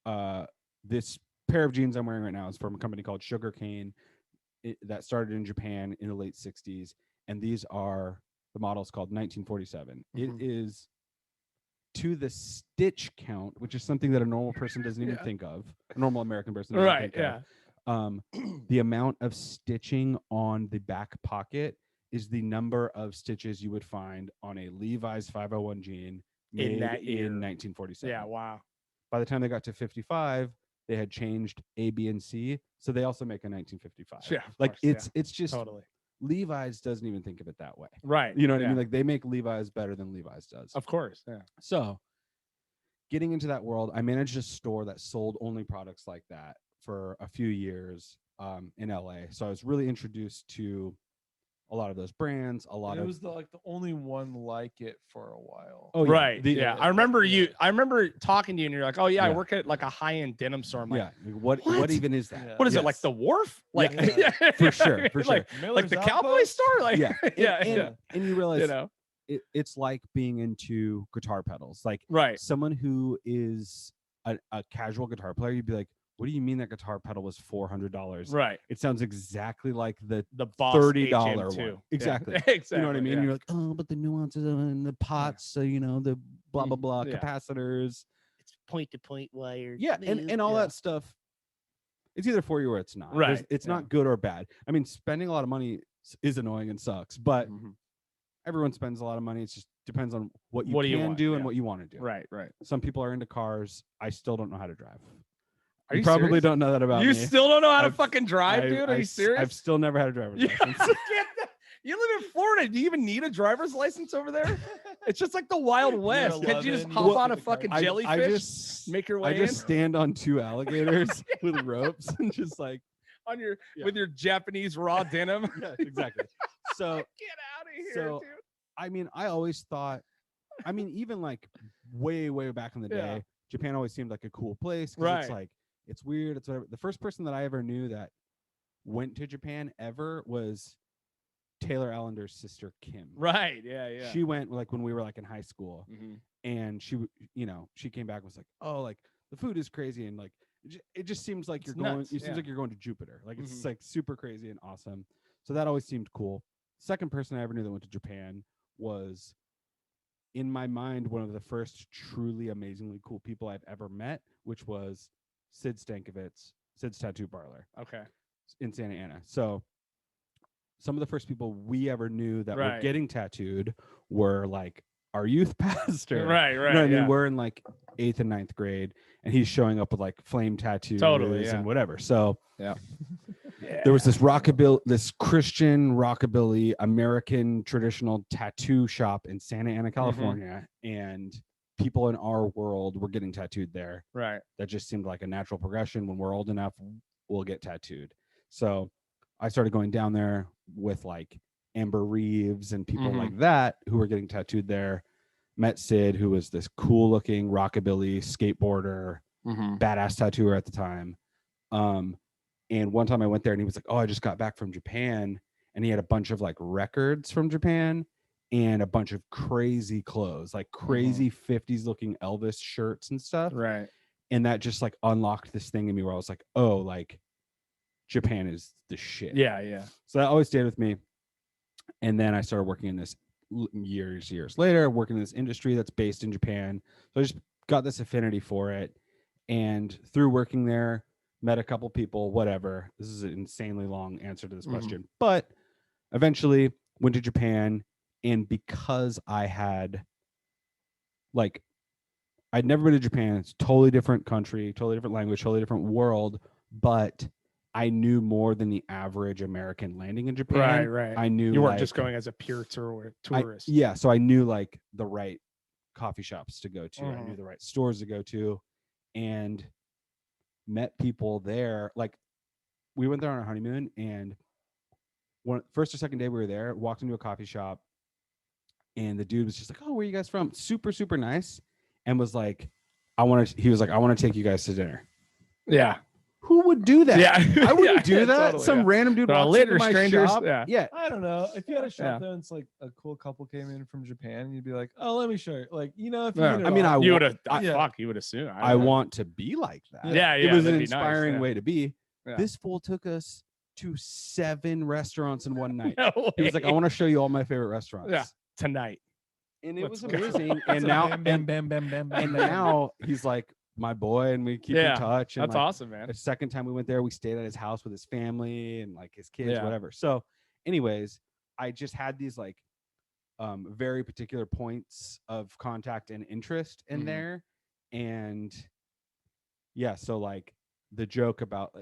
mean, this pair of jeans I'm wearing right now is from a company called Sugarcane that started in Japan in the late 60s. And these are the models called 1947. It is to the stitch count, which is something that a normal person doesn't even think of. A normal American person doesn't Right. think Yeah. of. The amount of stitching on the back pocket is the number of stitches you would find on a Levi's 501 jean made In that year. in 1947. Yeah. Wow. By the time they got to 55, they had changed A, B, and C, so they also make a 1955. Yeah. of Like course, it's just totally. Levi's doesn't even think of it that way. Right. You know what I yeah. mean? Like they make Levi's better than Levi's does. Of course. Yeah. So getting into that world, I managed a store that sold only products like that for a few years in LA. So I was really introduced to a lot of those brands. It was the only one like it for a while. Oh, right. I remember I remember talking to you, and you're like, "Oh yeah, I work at like a high-end denim store." I'm like, what even is that? Yeah. What is it, like the Wharf? Like for sure. Like the Cowboy store? Like and you realize, it's like being into guitar pedals. Like someone who is a casual guitar player, you'd be like, what do you mean that guitar pedal was $400? Right. It sounds exactly like the Boss $30 one. Exactly. Exactly. You know what I mean? You're like, oh, but the nuances and the pots, so the blah blah blah capacitors. It's point-to-point wire. Yeah, and all that stuff. It's either for you or it's not. Right. It's not good or bad. I mean, spending a lot of money is annoying and sucks, but everyone spends a lot of money. It just depends on what you can do and what you want to do. Right. Some people are into cars. I still don't know how to drive. You probably serious? Don't know that about me. You still don't know how to fucking drive, dude? Are you serious? I've still never had a driver's license. You live in Florida. Do you even need a driver's license over there? It's just like the Wild West. Can't you just hop on a fucking jellyfish, make your way in? I just stand on 2 alligators with ropes and just like on your with your Japanese raw denim. Yeah, exactly. So get out of here, dude. I mean, I always thought, even like way back in the day, Japan always seemed like a cool place. Right. It's like, it's weird. It's whatever. The first person that I ever knew that went to Japan ever was Taylor Allender's sister, Kim. Right. Yeah. She went like when we were like in high school, and she came back and was like, oh, like the food is crazy, and like it just seems like you're going. It seems like you're going to Jupiter. Like it's like super crazy and awesome. So that always seemed cool. Second person I ever knew that went to Japan was, in my mind, one of the first truly amazingly cool people I've ever met, which was Sid Stankovic's Sid's Tattoo Parlor. Okay. In Santa Ana. So some of the first people we ever knew that were getting tattooed were like our youth pastor. Right. You know what I mean? We're in like 8th and 9th grade, and he's showing up with like flame tattoos and whatever. So there was this Christian rockabilly American traditional tattoo shop in Santa Ana, California, and people in our world were getting tattooed there. Right. That just seemed like a natural progression. When we're old enough, we'll get tattooed. So I started going down there with like Amber Reeves and people like that who were getting tattooed there. Met Sid, who was this cool looking rockabilly skateboarder, badass tattooer at the time. And one time I went there and he was like, oh, I just got back from Japan. And he had a bunch of like records from Japan and a bunch of crazy clothes, like crazy 50s looking Elvis shirts and stuff. Right. And that just like unlocked this thing in me where I was like, oh, like Japan is the shit. Yeah. So that always stayed with me. And then I started working in this years later, working in this industry that's based in Japan. So I just got this affinity for it. And through working there, met a couple people, whatever. This is an insanely long answer to this question. But eventually went to Japan. And because I'd never been to Japan, it's a totally different country, totally different language, totally different world, but I knew more than the average American landing in Japan. Right. I knew you weren't just going as a pure tourist. So I knew like the right coffee shops to go to. I knew the right stores to go to, and met people there. Like we went there on our honeymoon, and first or second day we were there, walked into a coffee shop. And the dude was just like, oh, where are you guys from? Super, super nice. And was like, I want to take you guys to dinner. Yeah. Who would do that? Yeah. I wouldn't do that. Totally, Some random dude walks into my strangers. shop. Yeah. I don't know. If you had a shop there and it's like a cool couple came in from Japan, you'd be like, oh, let me show you. Like, if you you would have, you would assume. I want to be like that. Yeah. It was an inspiring way to be. Yeah. This fool took us to 7 restaurants in one night. No way. He was like, I want to show you all my favorite restaurants. Yeah. Tonight. And it was amazing. And now, and now he's like my boy, and we keep in touch. And that's awesome, man. The second time we went there, we stayed at his house with his family and like his kids, whatever. So, anyways, I just had these like very particular points of contact and interest in there, and so like the joke about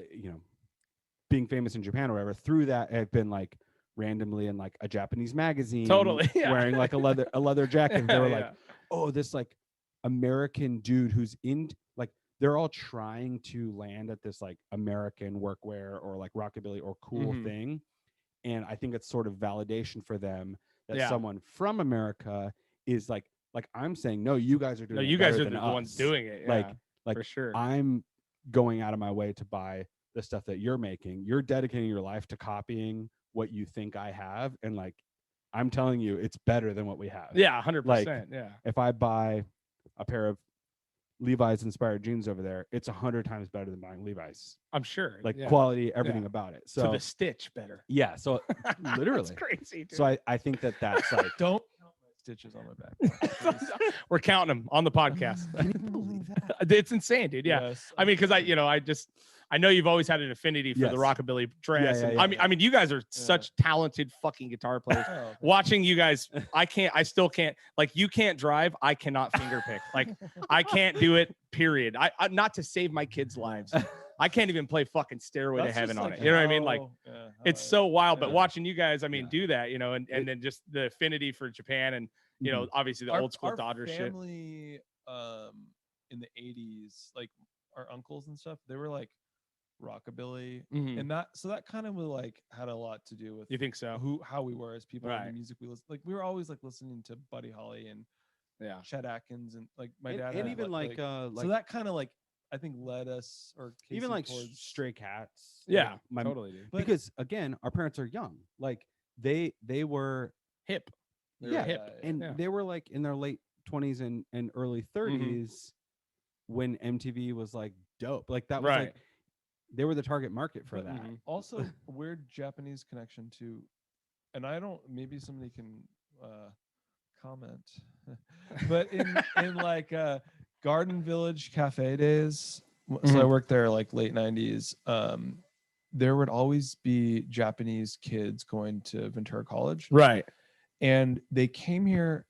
being famous in Japan or whatever. Through that, I've been like randomly in like a Japanese magazine, totally wearing like a leather jacket. And they were like, oh, this like American dude who's in like they're all trying to land at this like American workwear or like rockabilly or cool thing. And I think it's sort of validation for them that someone from America is like I'm saying, no, you guys are doing it. You guys better are than the us. ones doing it. Yeah, like for sure. I'm going out of my way to buy the stuff that you're making. You're dedicating your life to copying what you think I have. And like, I'm telling you, it's better than what we have. Yeah, 100%. Like, yeah. If I buy a pair of Levi's inspired jeans over there, it's 100 times better than buying Levi's. I'm sure. Like quality, everything about it. So the stitch better. Yeah. So literally. That's crazy, dude. So I think that's like don't count my stitches on my back. We're counting them on the podcast. Can you believe that? It's insane, dude. Yeah. Yes. I mean, because I know you've always had an affinity for the rockabilly dress. I mean, you guys are such talented fucking guitar players. Watching you guys, I still can't, like, you can't drive. I cannot finger pick. Like, I can't do it, period. I not to save my kids' lives. I can't even play fucking Stairway to Heaven on it. You know what I mean? Like, it's so wild, but watching you guys, I mean, do that, and then just the affinity for Japan and, obviously the old school Dodger shit. Family, in the 80s, like our uncles and stuff, they were like rockabilly, and that kind of like had a lot to do with, you think so, how we were as people, and the music we listen. Like we were always like listening to Buddy Holly and Chet Atkins, and like my dad, and even like so that kind of like I think led us, or Casey, even like towards Stray Cats. Yeah, like totally, dude. Because again, our parents are young. Like they were hip. And they were like in their late 20s and early 30s when MTV was like dope. Like that was like they were the target market for that. Also, a weird Japanese connection to, and I don't, maybe somebody can comment, but in like Garden Village Cafe days, so I worked there like late 90s. There would always be Japanese kids going to Ventura College, right? And they came here.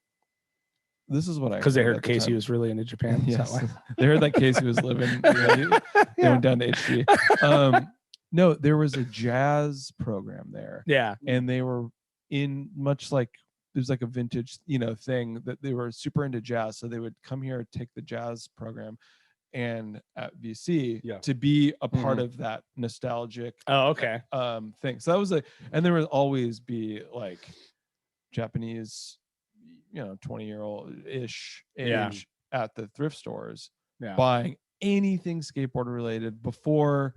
This is what I, because they heard Casey was really into Japan. Yes. They heard that Casey was living. They went down to HG. No, there was a jazz program there. Yeah, and they were in much like there's like a vintage, thing that they were super into jazz. So they would come here, take the jazz program, and at VC to be a part of that nostalgic. Oh, okay. Thing. So that was and there would always be like Japanese, 20-year-old ish age at the thrift stores buying anything skateboard related before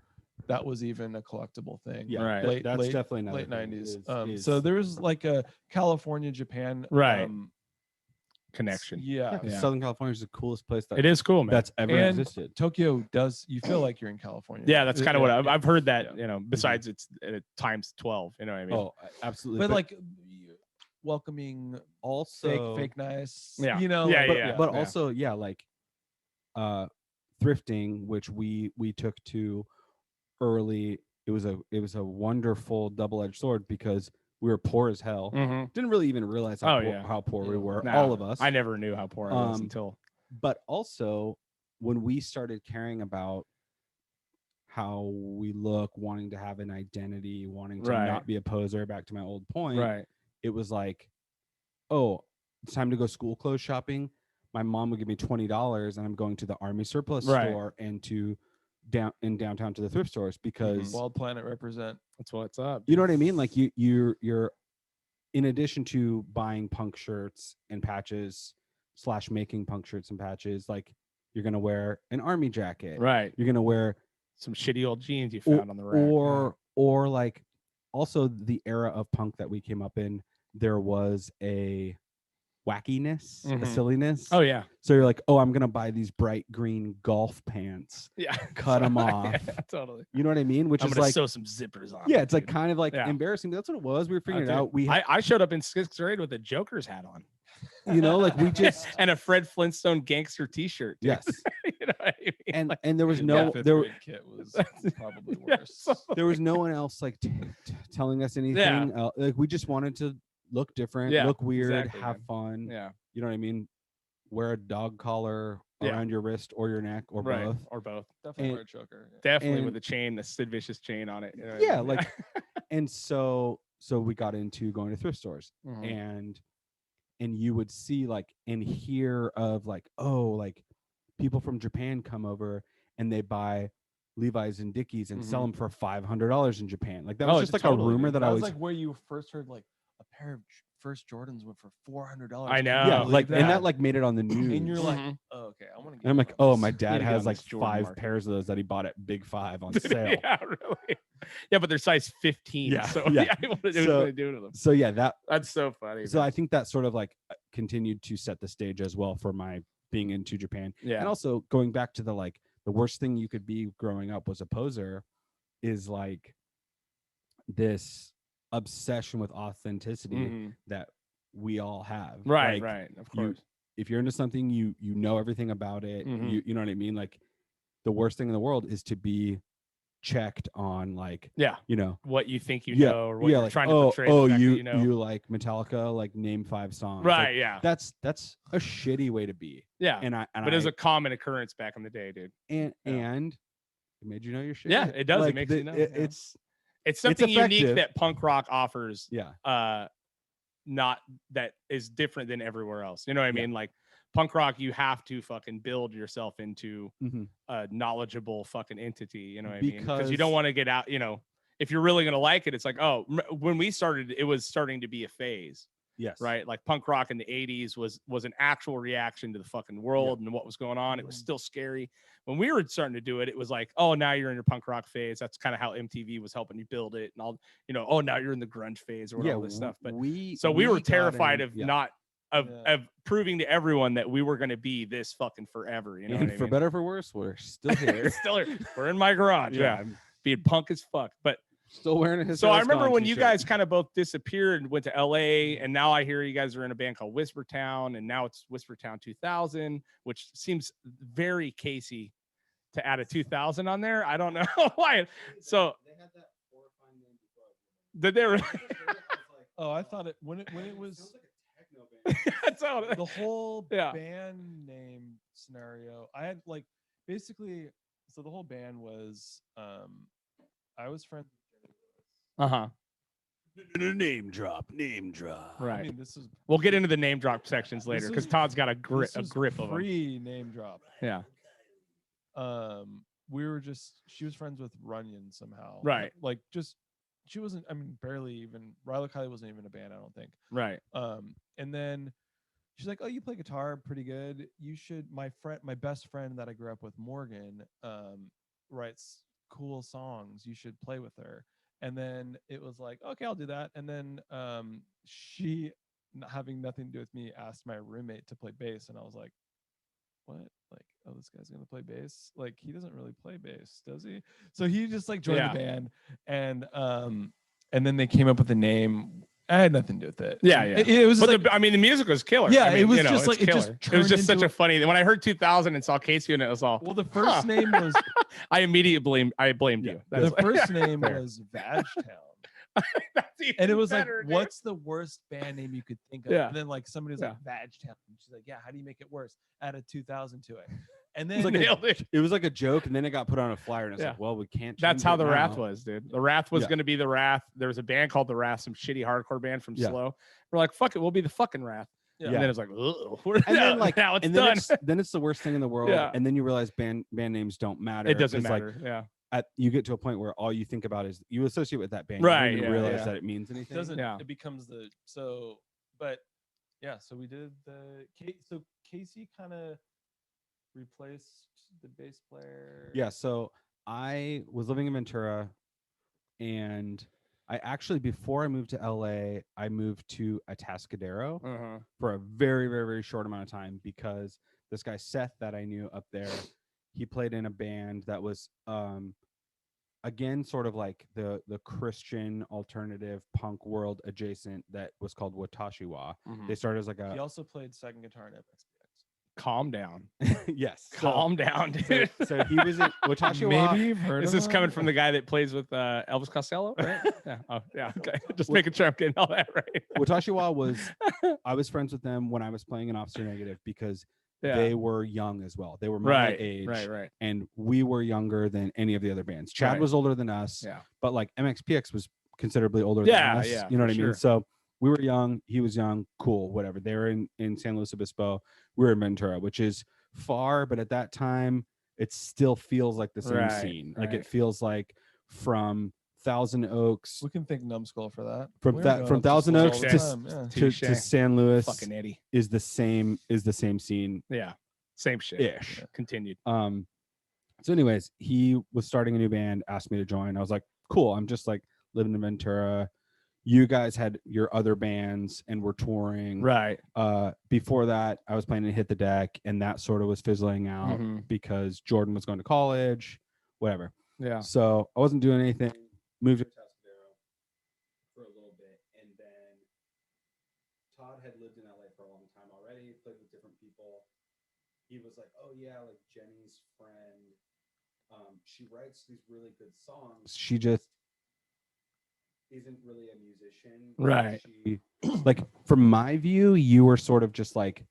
that was even a collectible thing. Yeah, right. That's definitely not late 90s. So there was like a California Japan connection. Southern California is the coolest place it is cool, man. That's ever existed. Tokyo you feel like you're in California. Yeah, that's kind of what I've heard that, besides it's times 12, you know what I mean? Oh, absolutely. But like welcoming, also fake nice, but also like thrifting, which we took to early. It was a wonderful double-edged sword because we were poor as hell. Didn't really even realize how poor we were. All of us. I never knew how poor I was until. But also when we started caring about how we look, wanting to have an identity, wanting to not be a poser, back to my old point, it was like, oh, it's time to go school clothes shopping. My mom would give me $20 and I'm going to the Army surplus store and to downtown to the thrift stores because Wild Planet represent. That's what's up. You know what I mean? Like you're in addition to buying punk shirts and patches / making punk shirts and patches, like you're gonna wear an Army jacket, right? You're gonna wear some shitty old jeans you found on the rack, or like also the era of punk that we came up in. There was a wackiness, a silliness. Oh yeah. So you're like, oh, I'm gonna buy these bright green golf pants. Yeah. Cut them off. Totally. You know what I mean? Which I'm is gonna like sew some zippers on. Yeah, it's like kind of like embarrassing. That's what it was. We were figuring it out. I showed up in 6th grade with a Joker's hat on. Like we just and a Fred Flintstone gangster T-shirt. Dude. Yes. You know what I mean? And there was no kit was probably worse. There was no one else like telling us anything. Like we just wanted to look different, look weird, have fun. Yeah. You know what I mean? Wear a dog collar around your wrist or your neck or both. Or both. Definitely wear a choker. Definitely with a chain, the Sid Vicious chain on it. You know yeah, like and so we got into going to thrift stores. And and you would see like and hear of like, oh, like people from Japan come over and they buy Levi's and Dickies and sell them for $500 in Japan. Like that was just like a rumor that I was like where you first heard like a pair of first Jordans went for $400. I know. Yeah, like and that like made it on the news. And you're like, oh, okay, I want to get. And I'm like, oh, my dad Need to get has on like this Jordan 5 market. pairs of those that he bought at Big 5 on sale. Yeah, really. Yeah, but they're size 15. Yeah, So yeah. what are they doing to them? So yeah, That's so funny. so I think that sort of like continued to set the stage as well for my being into Japan. Yeah. And also going back to the like the worst thing you could be growing up was a poser, is like this obsession with authenticity that we all have. Right, Like, right. Of course. if you're into something, you know everything about it. You know what I mean? Like the worst thing in the world is to be checked on like, Yeah. you know, What you think you yeah, know, or what yeah, you're like, trying to portray. the fact that you you know. you like Metallica, like name 5 songs. Right, Like, yeah. that's a shitty way to be. Yeah. But it was a common occurrence back in the day, dude. and it made you know your shit. Yeah, it does. Like, It makes you know. It's It's something unique effective. that punk rock offers. Yeah. Not that is different than everywhere else. You know what I mean? Like punk rock, you have to fucking build yourself into a knowledgeable fucking entity. You know what I mean? Because you don't want to get out. You know, if you're really gonna like it, it's like, oh, when we started, it was starting to be a phase. Yes. Right. Like punk rock in the 80s was an actual reaction to the fucking world and what was going on. It was still scary. When we were starting to do it, it was like, oh, now you're in your punk rock phase. That's kind of how MTV was helping you build it. And all, you know, oh, now you're in the grunge phase or all this stuff. But we were terrified of of proving to everyone that we were going to be this fucking forever. You know, and what I for mean? better or for worse, we're still here. Still here. We're in my garage. Yeah. Being punk as fuck. But still wearing his. So I remember when you guys kind of both disappeared and went to LA, and now I hear you guys are in a band called Whispertown, and now it's Whispertown 2000, which seems very Casey to add a 2000 on there. I don't know why. So they had that horrifying name before. Did they really? Oh, I thought it when it was that's all. The whole band name scenario. I had like basically, so the whole band was I was friends. Name drop. Right. I mean, this is. We'll get into the name drop sections later because Todd's got a grip of them. Free name drop. Yeah. We were just. She was friends with Runyon somehow. Right. Like just. She wasn't. I mean, barely even. Riley Kiley wasn't even a band. I don't think. Right. And then she's like, "Oh, you play guitar pretty good. You should." My best friend that I grew up with, Morgan, writes cool songs. You should play with her. And then it was like, okay, I'll do that. And then she, having nothing to do with me, asked my roommate to play bass. And I was like, what? Like, oh, this guy's going to play bass? Like, he doesn't really play bass, does he? So he just like joined the band. And then they came up with a name. I had nothing to do with it. Yeah. It was like, I mean, the music was killer. Yeah, I mean, it was you know, just like, it was just such into a funny. When I heard 2000 and saw Casey and it was all. Well, the first name was. I immediately blamed you. The first name was Vagtown. And it was better, like, dude. what's the worst band name you could think of? Yeah. And then like somebody was like Vagtown. And she's like, yeah, how do you make it worse? Add a 2000 to it. And then it was like a joke, and then it got put on a flyer, and it's like, well, we can't. That's how the now. Wrath was, dude. The Wrath was going to be the Wrath. There was a band called the Wrath, some shitty hardcore band from Slow. We're like, fuck it, we'll be the fucking Wrath. And then it's like, and then like now it's and done. Then it's the worst thing in the world. And then you realize band names don't matter. It doesn't matter. Like, you get to a point where all you think about is you associate with that band. Right. You don't even realize that it means anything. It doesn't. It becomes the so. But yeah, so we did the. So Casey kind of replaced the bass player. Yeah. So I was living in Ventura, and I actually, before I moved to LA, I moved to Atascadero for a very, very, very short amount of time because this guy Seth that I knew up there, he played in a band that was again sort of like the Christian alternative punk world adjacent that was called Watashiwa. They started as like a. He also played second guitar in MXPX. Calm down. Yes. Calm down, dude. So he was in Watashiwa. Maybe you've heard Is of this him? coming from the guy that plays with Elvis Costello? Right? Yeah. Oh, yeah. Okay. Just making sure I'm getting all that right. Watashiwa was. I was friends with them when I was playing in Officer Negative because they were young as well. They were my age. Right. And we were younger than any of the other bands. Chad was older than us. Yeah. But like MXPX was considerably older than us. Yeah. You know what I mean? So we were young, he was young, cool, whatever. They were in San Luis Obispo, we were in Ventura, which is far, but at that time it still feels like the same scene. Like it feels like from Thousand Oaks. We can thank Numbskull for that. From Thousand Oaks to San Luis fucking Eddie is the same scene. Yeah, same shit. Ish. Yeah. Continued. So anyways, he was starting a new band, asked me to join. I was like, cool. I'm just like living in Ventura. You guys had your other bands and were touring. Right. Before that, I was planning to Hit the Deck, and that sort of was fizzling out because Jordan was going to college, whatever. Yeah. So I wasn't doing anything. Moved to Tuscadero for a little bit, and then Todd had lived in LA for a long time already, played with different people. He was like, oh yeah, like Jenny's friend. She writes these really good songs. She just isn't really a musician. Right. Like from my view, you were sort of just like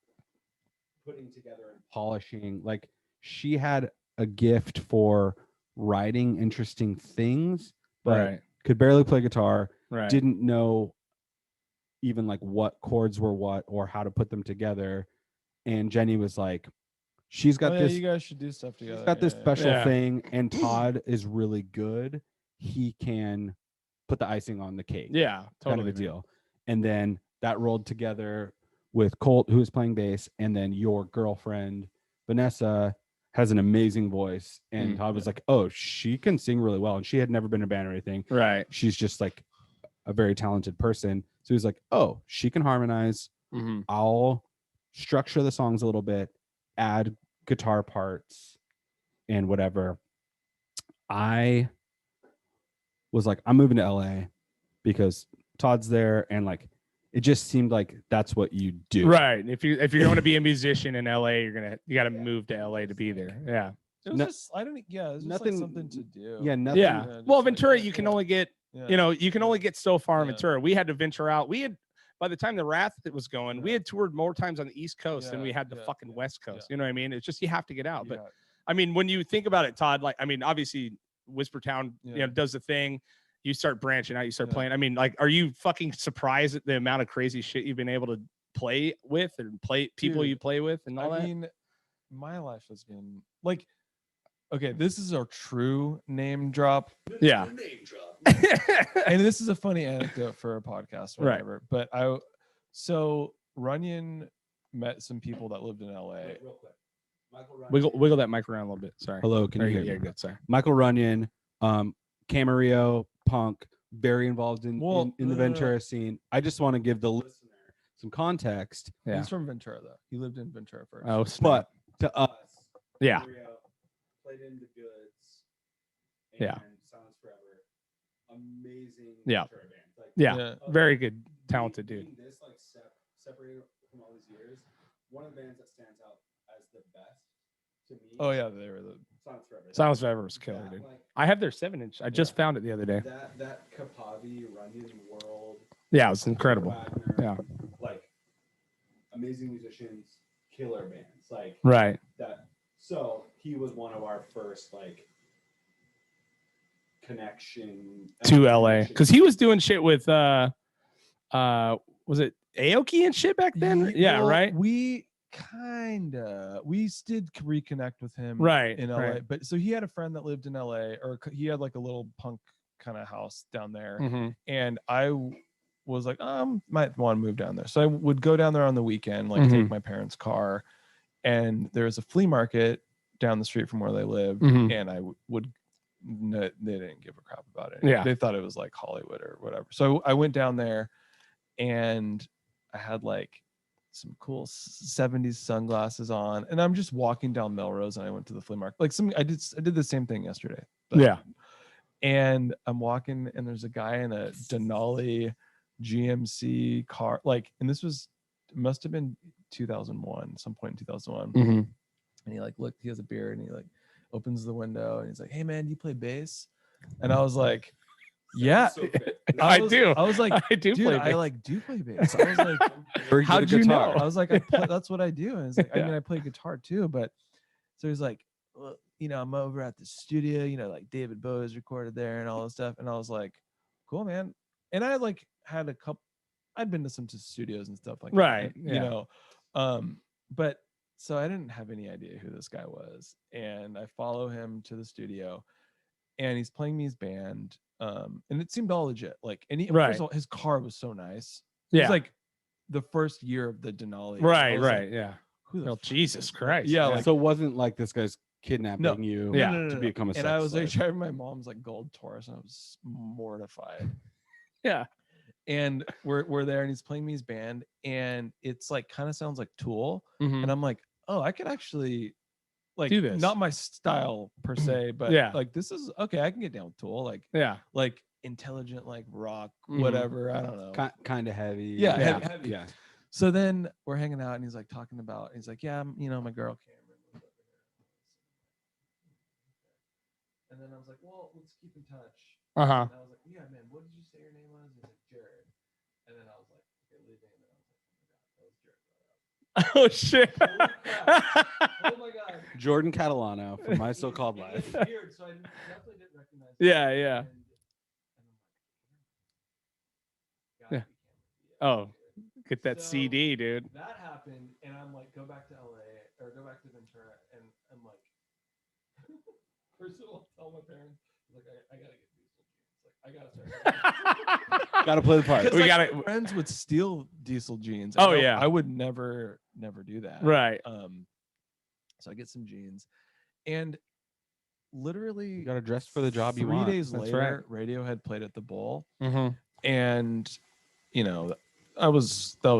putting together and polishing. Like she had a gift for writing interesting things, but could barely play guitar. Right. Didn't know even like what chords were what or how to put them together. And Jenny was like, she's got this. You guys should do stuff together. She's got this special thing, and Todd is really good. He can put the icing on the cake. Yeah, totally. Kind of a deal. And then that rolled together with Colt, who is playing bass, and then your girlfriend Vanessa has an amazing voice. And Todd was like, "Oh, she can sing really well," and she had never been in a band or anything. Right. She's just like a very talented person. So he's like, "Oh, she can harmonize. I'll structure the songs a little bit, add guitar parts and whatever." I was like, I'm moving to LA because Todd's there, and like it just seemed like that's what you do. Right. If you're going to be a musician in LA, you got to move to LA to be there. Yeah. It was just I don't. Yeah, it was nothing. Just like something to do. Yeah. Nothing. Yeah. Well, Ventura, you can only get. You know, you can only get so far in Ventura. We had to venture out. We had. By the time the Wrath was going, we had toured more times on the East Coast than we had the fucking West Coast. You know what I mean? It's just you have to get out. But I mean, when you think about it, Todd, like I mean, obviously Whispertown, does the thing. You start branching out, you start playing. I mean, like, are you fucking surprised at the amount of crazy shit you've been able to play with and people you play with and all that? I mean, my life has been like, okay, this is our true name drop. Yeah. Name drop. And this is a funny anecdote for a podcast or whatever. But so Runyon met some people that lived in LA. Real quick. Wiggle that mic around a little bit. Sorry. Hello, can you hear me? Yeah, good. Sorry. Michael Runyon, Camarillo, punk, very involved in the Ventura scene. I just want to give the listener some context. Yeah. He's from Ventura though. He lived in Ventura first. Oh, but to us, yeah. Camarillo played in the Goods. And Silence Forever. Amazing. Yeah. Like, very good, talented dude. This like separated from all these years. One of the bands that stands out as the best to me. Oh yeah, they were the Silence Forever. Silence Forever was killer, dude. Like, I have their 7-inch. I just found it the other day. That Kapavi Runyon world. Yeah, it's incredible. Wagner, yeah. Like amazing musicians, killer bands. Like that. So he was one of our first like connection to LA because he was doing shit with was it Aoki and shit back then? Yeah, right. We did reconnect with him in LA, but so he had a friend that lived in LA, or he had like a little punk kind of house down there, and I was like, might want to move down there. So I would go down there on the weekend, like take my parents' car, and there was a flea market down the street from where they lived, and I would. No, they didn't give a crap about it. Yeah, they thought it was like Hollywood or whatever. So I went down there, and I had like some cool 70s sunglasses on, and I'm just walking down Melrose, and I went to the flea market. Like I did the same thing yesterday. And I'm walking, and there's a guy in a Denali GMC car, like, and this must have been 2001, some point in 2001. And he like looked, he has a beard, and he like opens the window, and he's like, "Hey man, do you play bass?" And I was like, "Yeah, I do." I was like, "I do play bass. I like do play bass." I was like, "How did you know?" I was like, "That's what I do." And he's like, "I mean, I play guitar too." But so he's like, "Well, I'm over at the studio, like David Bowie's recorded there and all this stuff." And I was like, "Cool, man." And I like had a couple, I'd been to some studios and stuff like right, that, you know. But so I didn't have any idea who this guy was, and I follow him to the studio, and he's playing me his band, and it seemed all legit. Like, and first of all, his car was so nice. It was like the first year of the Denali. Right, like, yeah. Who the Jesus Christ. Yeah, like, so it wasn't like this guy's kidnapping you to become a sex and I was slave. like driving my mom's like gold Taurus, and I was mortified. Yeah. And we're there, and he's playing me his band, and it's like kind of sounds like Tool, and I'm like, oh, I could actually like do this. Not my style per se, but like this is okay. I can get down with Tool, like intelligent, like rock, whatever. I don't know, kind of heavy. Yeah, heavy. Yeah. So then we're hanging out, and he's like talking about. He's like, yeah, you know, my girl Cameron. And then I was like, well, let's keep in touch. And I was like, yeah, man, what did you say your name was? He's like, Jared. And then I was like, okay, leaving. And then I was like, oh my God, that was Jared. Oh shit. Oh my God. Jordan Catalano from My So-Called Life. Weird, so I definitely didn't recognize him. Yeah. Yeah. Oh, get that CD, dude. That happened, and I'm like, go back to LA or go back to Ventura, and I'm like, first of all, tell my parents, like, I gotta get diesel jeans. Like, I gotta start. Gotta play the part. We like, gotta. my friends would steal diesel jeans. Oh yeah. I would never do that. Right. So I get some jeans, and literally, You gotta dress for the job you want. 3 days That's later, Radiohead played at the Bowl, Mm-hmm. and you know, that was the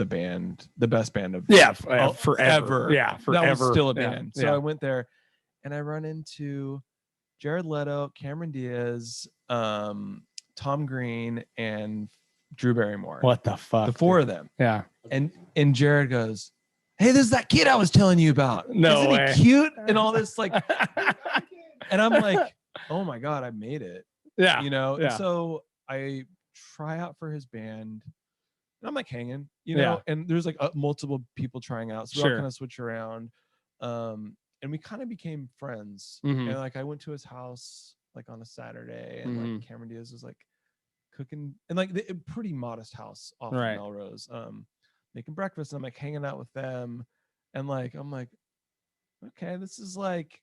band, the best band of forever. Yeah, forever. That was still a band. Yeah. So I went there, and I run into Jared Leto, Cameron Diaz, Tom Green, and Drew Barrymore. What the fuck? The four of them. Yeah. And Jared goes, "Hey, this is that kid I was telling you about. No Isn't way. he cute?" And all this like, and I'm like, "Oh my God, I made it." Yeah. You know. Yeah. And so I try out for his band. And I'm like hanging, you know, and there's like multiple people trying out, so we all kind of switch around, and we kind of became friends. And like I went to his house like on a Saturday, and like Cameron Diaz was like cooking, and like a pretty modest house off of Melrose, making breakfast, and I'm like hanging out with them, and like I'm like, okay, this is like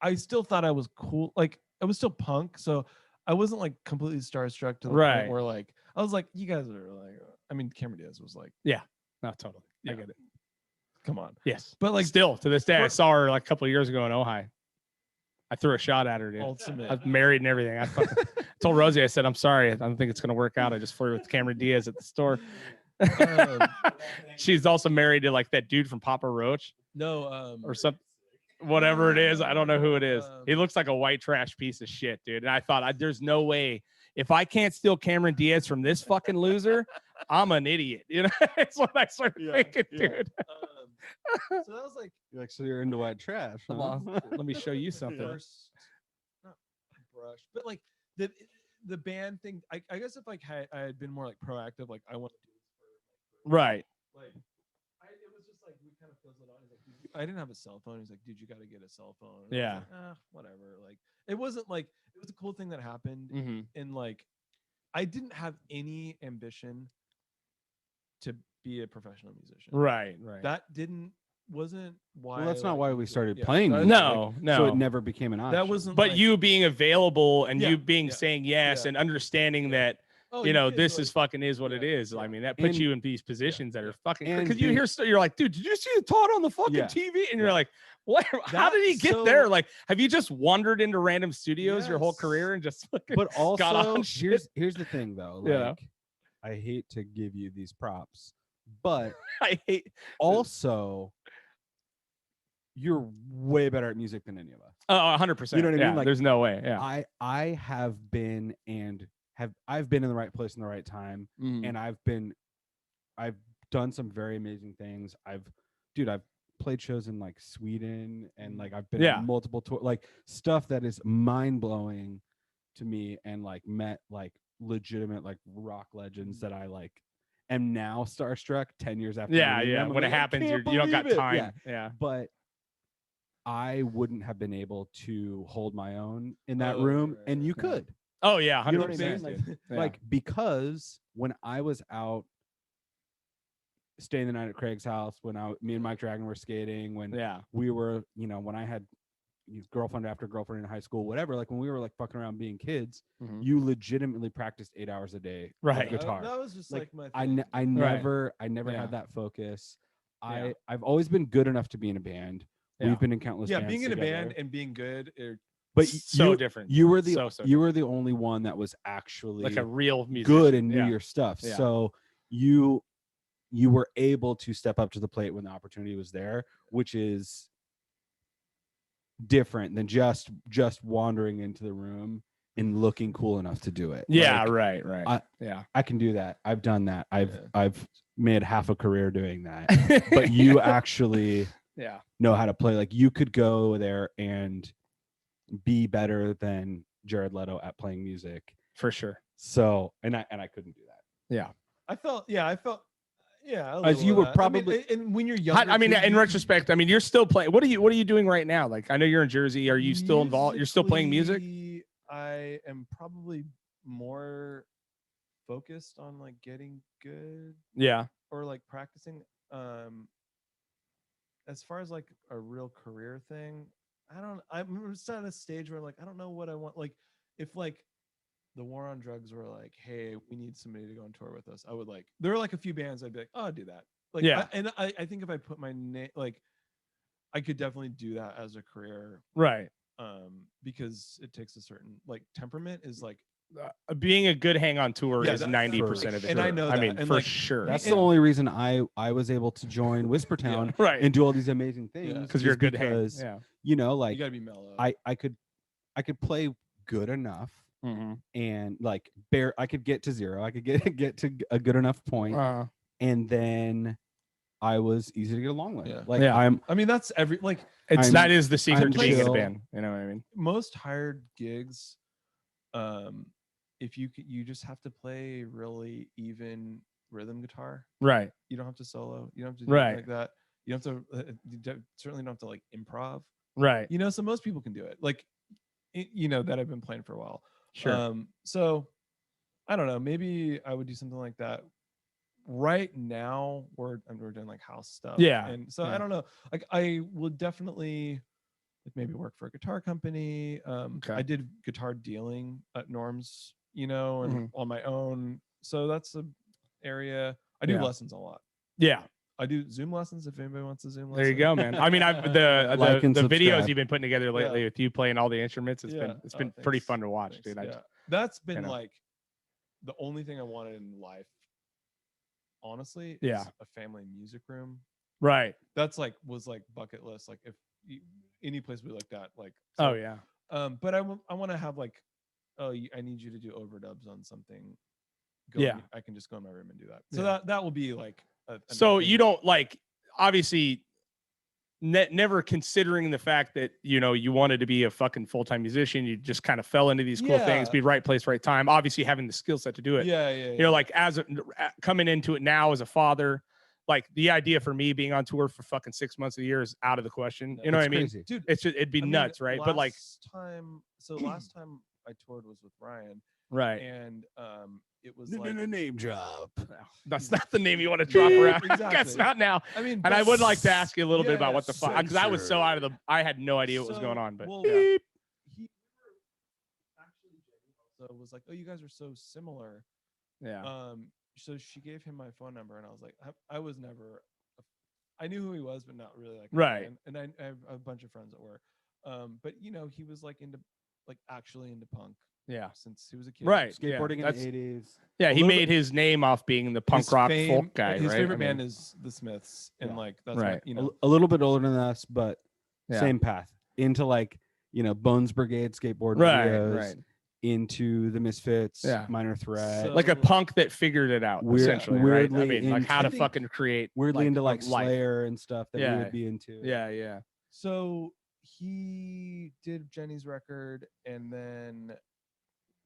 I still thought I was cool, like I was still punk, so I wasn't like completely starstruck to the point where like I was like, you guys are like, I mean, Cameron Diaz was like, no, totally, I get it. Come on, yes, but like still to this day, I saw her like a couple of years ago in Ojai. I threw a shot at her, dude. Ultimate. I was married and everything. I told Rosie, I said, I'm sorry, I don't think it's gonna work out. I just flirted with Cameron Diaz at the store. She's also married to like that dude from Papa Roach. Or something. Whatever it is, I don't know who it is. He looks like a white trash piece of shit, dude. And I thought, there's no way if I can't steal Cameron Diaz from this fucking loser, I'm an idiot. You know, it's what I started thinking, dude. So that was like, You're like, so you're into white trash. Huh? Let me show you something. First, not brush, but like the band thing. I guess if like I had been more like proactive, like I want to do this for right. Like it was just like we kind of fizzled out. He's like, I didn't have a cell phone. He's like, dude, you got to get a cell phone. And yeah. Like, whatever. Like it wasn't like it was a cool thing that happened, and like I didn't have any ambition to be a professional musician. Right. That wasn't why. Well, that's not why we started playing. No. So it never became an option. That wasn't. But like, you being available and you being saying yes and understanding that. You know, this is fucking is what it is. I mean, that puts you in these positions that are fucking, because you hear stuff, you're like, dude, did you see Todd on the fucking TV? And you're like, what? How did he get there? Like, have you just wandered into random studios your whole career and just fucking but also got on shit? here's the thing though. Like, I hate to give you these props, but I hate also you're way better at music than any of us. Oh, 100%. You know what I mean? Like, there's no way. Yeah. I have been and I've been in the right place in the right time, and I've done some very amazing things. I've played shows in like Sweden, and like I've been on multiple tours, like stuff that is mind blowing to me, and like met like legitimate like rock legends that I like am now starstruck 10 years after. Yeah. When it happens, you don't got time. Yeah. But I wouldn't have been able to hold my own in that room, and you could. Oh yeah, 100%. You know what I mean? Like, Yeah. like because when I was out staying the night at Craig's house, when me and Mike Dragon were skating, when we were, when I had girlfriend after girlfriend in high school, whatever, like when we were like fucking around being kids, you legitimately practiced 8 hours a day of guitar. That was just like my thing. I never had that focus. I've always been good enough to be in a band. We've been in countless bands being in together. a band and being good but so different. You were the only one that was actually like a real musician. Good and knew your stuff. So you were able to step up to the plate when the opportunity was there, which is different than just wandering into the room and looking cool enough to do it. Right. I can do that. I've done that. I've made half a career doing that. But you actually know how to play. Like you could go there and be better than Jared Leto at playing music for sure. So and I couldn't do that. I felt as you were probably and when you're younger. I mean, in retrospect, I mean, you're still playing. What are you doing right now? Like, I know you're in Jersey. Are you still involved? You're still playing music? I am probably more focused on like getting good. Yeah. Or like practicing. As far as like a real career thing, I'm just at a stage where like I don't know what I want. Like if like the War on Drugs were like, hey, we need somebody to go on tour with us, I would like, there are like a few bands I'd be like, oh, I'll do that. Like, I think if I put my name, like, I could definitely do that as a career. Right. Because it takes a certain, like, temperament is like, being a good hang on tour is 90% of it. And I know that. I mean, and for like, sure. That's the only reason I was able to join Whispertown and do all these amazing things. Because you're a good hang. Like, you gotta be mellow. I could play good enough. And like I could get to 0. I could get to a good enough point, and then I was easy to get along with. I mean, that's that is the secret to being in a band. You know what I mean? Most hired gigs, if you just have to play really even rhythm guitar, right? You don't have to solo. You don't have to do anything like that. You don't have to. You certainly don't have to like improv, right? So most people can do it. Like, that I've been playing for a while. Sure. So I don't know. Maybe I would do something like that. Right now, we're doing like house stuff. Yeah. And so I don't know. Like I would definitely maybe work for a guitar company. I did guitar dealing at Norm's, and on my own. So that's an area. I do lessons a lot. Yeah. I do Zoom lessons if anybody wants a Zoom lesson. There you go, man. I mean, the videos you've been putting together lately with you playing all the instruments, it's been pretty fun to watch, dude. That's been like the only thing I wanted in life, honestly, is a family music room. Right. That's was bucket list. Like if any place we looked at, like but I want to have like, I need you to do overdubs on something. I can just go in my room and do that. So that will be like. So you don't like, obviously never considering the fact that, you wanted to be a fucking full-time musician. You just kind of fell into these cool things, be right place, right time, obviously having the skill set to do it. Like coming into it now as a father, like the idea for me being on tour for fucking 6 months of the year is out of the question. You know what I mean? Dude, it'd be nuts. Right. But like last time I toured was with Ryan. Right. And it was like a name drop. That's not the name you want to drop around. Exactly. That's not now. I mean, and I would like to ask you a little bit about what the fuck, because I was so out of I had no idea what was going on. But he actually also was like, "Oh, you guys are so similar." Yeah. So she gave him my phone number, and I was like, I was never. I knew who he was, but not really like right. And I have a bunch of friends that were, but he was like actually into punk. Yeah, since he was a kid, right? Skateboarding in the 80s. Yeah, he made his name off being the punk rock folk guy. His favorite band is the Smiths, and that's right. A little bit older than us, but same path into Bones Brigade skateboard videos, into the Misfits, Minor Threat, like a punk that figured it out essentially. Weirdly, right? I mean, like how to fucking create weirdly into like Slayer and stuff that we would be into. Yeah. So he did Jenny's record, and then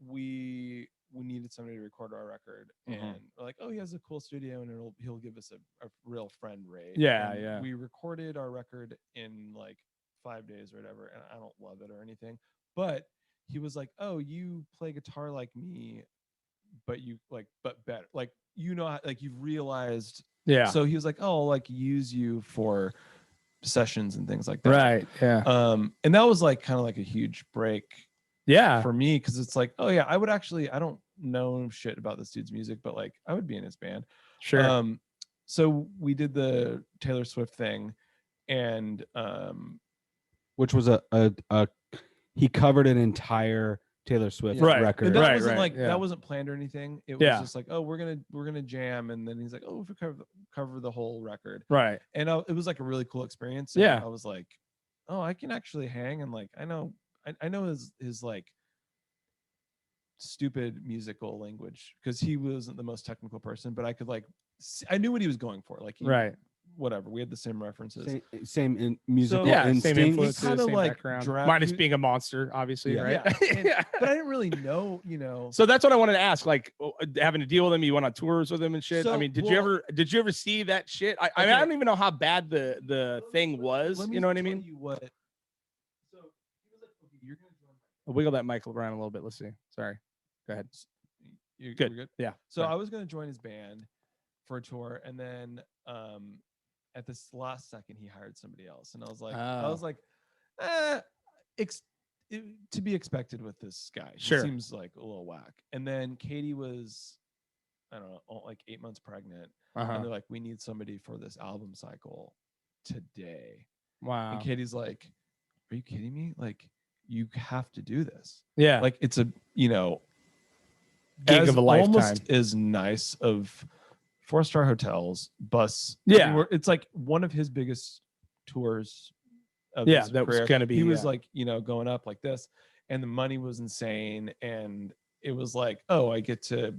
we needed somebody to record our record, and we're like, oh, he has a cool studio, and he'll give us a real friend rate. Yeah. We recorded our record in like 5 days or whatever, and I don't love it or anything, but he was like, oh, you play guitar like me, but better. Like, like you've realized. Yeah. So he was like, oh, I'll like use you for sessions and things like that. Right. Yeah. And that was like kind of like a huge break. Yeah. For me, because it's like, oh yeah, I don't know shit about this dude's music, but like I would be in his band. Sure. So we did the Taylor Swift thing, and which was he covered an entire Taylor Swift record. And that wasn't that wasn't planned or anything. It was just like, oh, we're gonna jam, and then he's like, oh, we cover the whole record. Right. And it was like a really cool experience. Yeah. I was like, oh, I can actually hang, and like I know his like stupid musical language, because he wasn't the most technical person, but I could like I knew what he was going for. Like whatever, we had the same references, same in musical instinct. Same influences, kind of same like background. Minus being a monster, obviously, right? Yeah. But I didn't really know, So that's what I wanted to ask. Like having to deal with him, you went on tours with him and shit. So, I mean, did you ever see that shit? I don't even know how bad the thing was. You know what I mean? Wiggle that mic around a little bit. Let's see. Sorry. Go ahead. You're good. Yeah. So I was going to join his band for a tour, and then at this last second he hired somebody else, and I was like, to be expected with this guy. Sure. He seems like a little whack. And then Katie was, I don't know, like 8 months pregnant, and they're like, we need somebody for this album cycle today. Wow. And Katie's like, are you kidding me? Like, you have to do this. Yeah. Like, it's a, gig of a lifetime. Almost as nice of 4-star hotels, bus. Yeah. It's like one of his biggest tours of that his career. Was going to be. He was like, going up like this, and the money was insane. And it was like, oh, I get to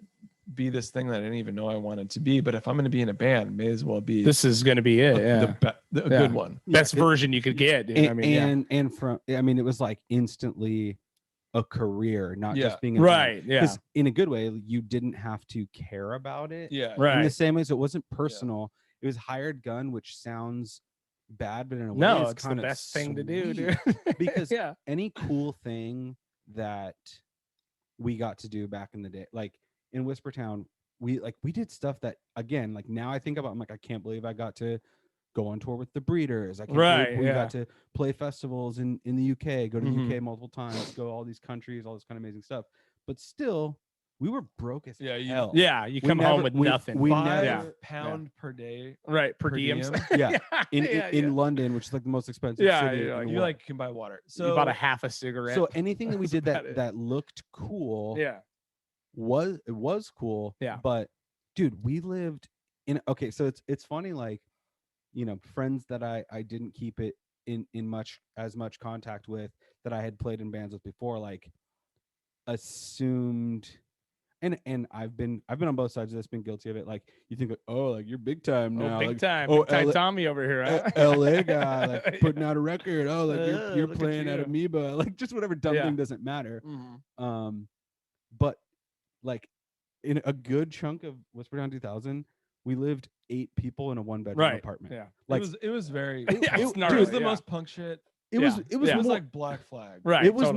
be this thing that I didn't even know I wanted to be. But if I'm going to be in a band, may as well be. This is going to be it. A good one. Best version you could get. Dude. It was like instantly a career, not just being right. Yeah. Because in a good way, you didn't have to care about it. Yeah. Right. In the same way, so it wasn't personal. It was hired gun, which sounds bad, but in a way, it's kind the of best thing to do, dude. Because any cool thing that we got to do back in the day, like in Whispertown, we did stuff that, again, like now I think about, I'm like, I can't believe I got to go on tour with the Breeders. I can't believe we got to play festivals in the UK, go to the UK multiple times, go all these countries, all this kind of amazing stuff. But still, we were broke as hell. Yeah, you come home with nothing. We £5 per day. Right, per diem. Yeah. In London, which is like the most expensive city. You like can buy water. So you bought a half a cigarette. So anything that we did that looked cool, was cool. Yeah. But dude, we lived in so it's funny, like, friends that I didn't keep it in as much contact with, that I had played in bands with before, like assumed, and I've been on both sides of this, been guilty of it. Like, you think, oh, like you're big time now, big like, time, oh, big time Tommy over here, huh? LA guy, like putting out a record. Oh, like you're playing at Amoeba, like just whatever dumb thing doesn't matter. But like in a good chunk of Whispertown 2000, we lived 8 people in a 1-bedroom apartment. Yeah, like it was very. It was the most punk shit. It was more, like Black Flag. Right. It was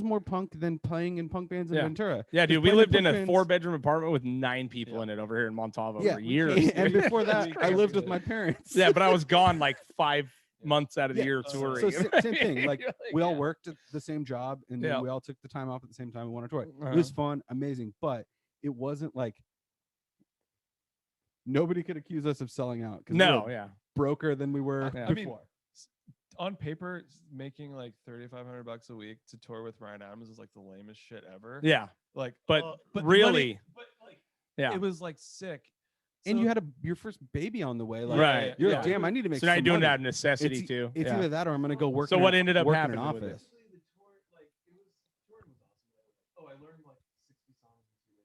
more punk than playing in punk bands in Ventura. Yeah, dude, we lived in a 4-bedroom apartment with 9 people in it over here in Montalvo for years. And before that, I lived with my parents. Yeah, but I was gone like 5 months out of the year touring. So same thing. Like, we all worked at the same job, and then we all took the time off at the same time and went on tour. It was fun, amazing, but it wasn't like nobody could accuse us of selling out. We were broker than we were before. I mean, on paper, making like $3,500 a week to tour with Ryan Adams is like the lamest shit ever. Yeah, like, but really, it was like sick. And you had your first baby on the way, like, right? You're like, damn, I need to make. So now you're doing money. that out of necessity too. It's either that or I'm gonna go work. So what ended up happening happening in an with office? Oh, I learned like 60 songs.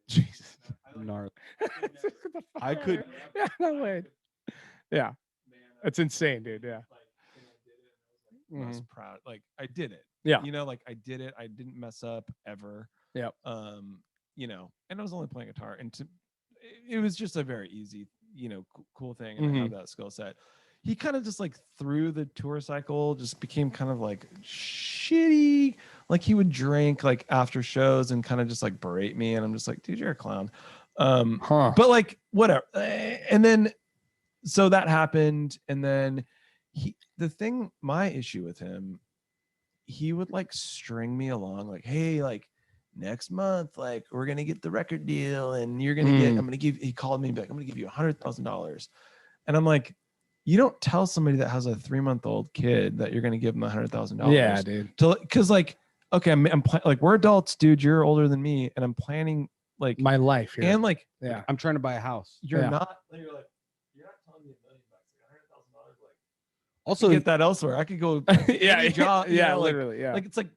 Jesus. Gnarly. I could. Yeah, no way. Yeah, that's insane, dude. Yeah. I was proud. Like, I did it. Yeah. Like I did it. I didn't mess up ever. Yep. And I was only playing guitar, and it was just a very easy, cool thing, and I have that skill set. he kind of just like through the tour cycle just became kind of like shitty. Like he would drink like after shows and kind of just like berate me, and I'm just like, dude, you're a clown. But like whatever. And then so that happened, and then my issue with him, he would like string me along like, hey, like next month, like we're gonna get the record deal, and you're gonna get. He called me and be like, I'm gonna give you $100,000, and I'm like, you don't tell somebody that has a 3-month-old kid that you're gonna give them $100,000. Yeah, dude. Because like, okay, like we're adults, dude. You're older than me, and I'm planning like my life here. And like, yeah, I'm trying to buy a house. You're not. You're like, you're not telling me $1 million, like $100,000. Like, also get that elsewhere. I could go. Job, literally. Like it's like.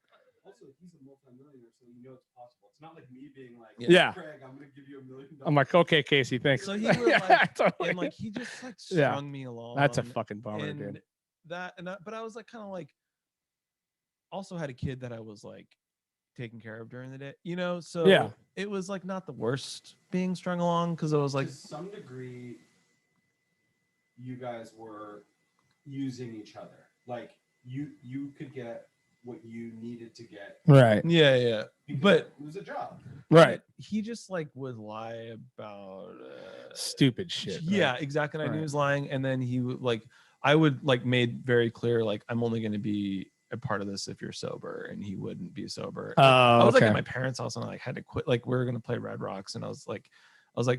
Also, he's a multimillionaire, so you know it's possible. It's not like me being like, Craig, I'm gonna give you $1 million. I'm like, okay, Casey, thanks. So he would like, totally. And like he just like strung me along. That's a fucking bummer, dude. But I was like, kind of like, also had a kid that I was like taking care of during the day, you know. So it was like not the worst being strung along, because I was like, to some degree, you guys were using each other. Like you could get what you needed to get. Right. Yeah. But it was a job. Right. He just like would lie about stupid shit. Yeah, exactly. And I knew he was lying, and then he would like, I would like made very clear like, I'm only going to be a part of this if you're sober, and he wouldn't be sober. I was like at my parents' house, and I like had to quit. Like we were going to play Red Rocks, and I was like,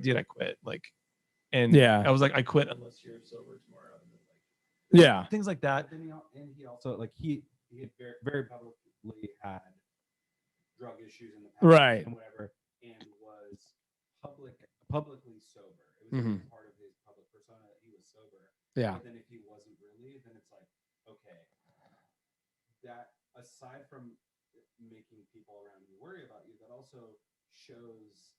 dude, I quit. Like, and I was like, I quit unless you're sober tomorrow. And then, like, things like that. And he also like he had very, very publicly had drug issues in the past, right, and whatever, and was publicly sober. It was part of his public persona that he was sober. Yeah. But then if he wasn't really, then it's like, okay, that aside from making people around you worry about you, that also shows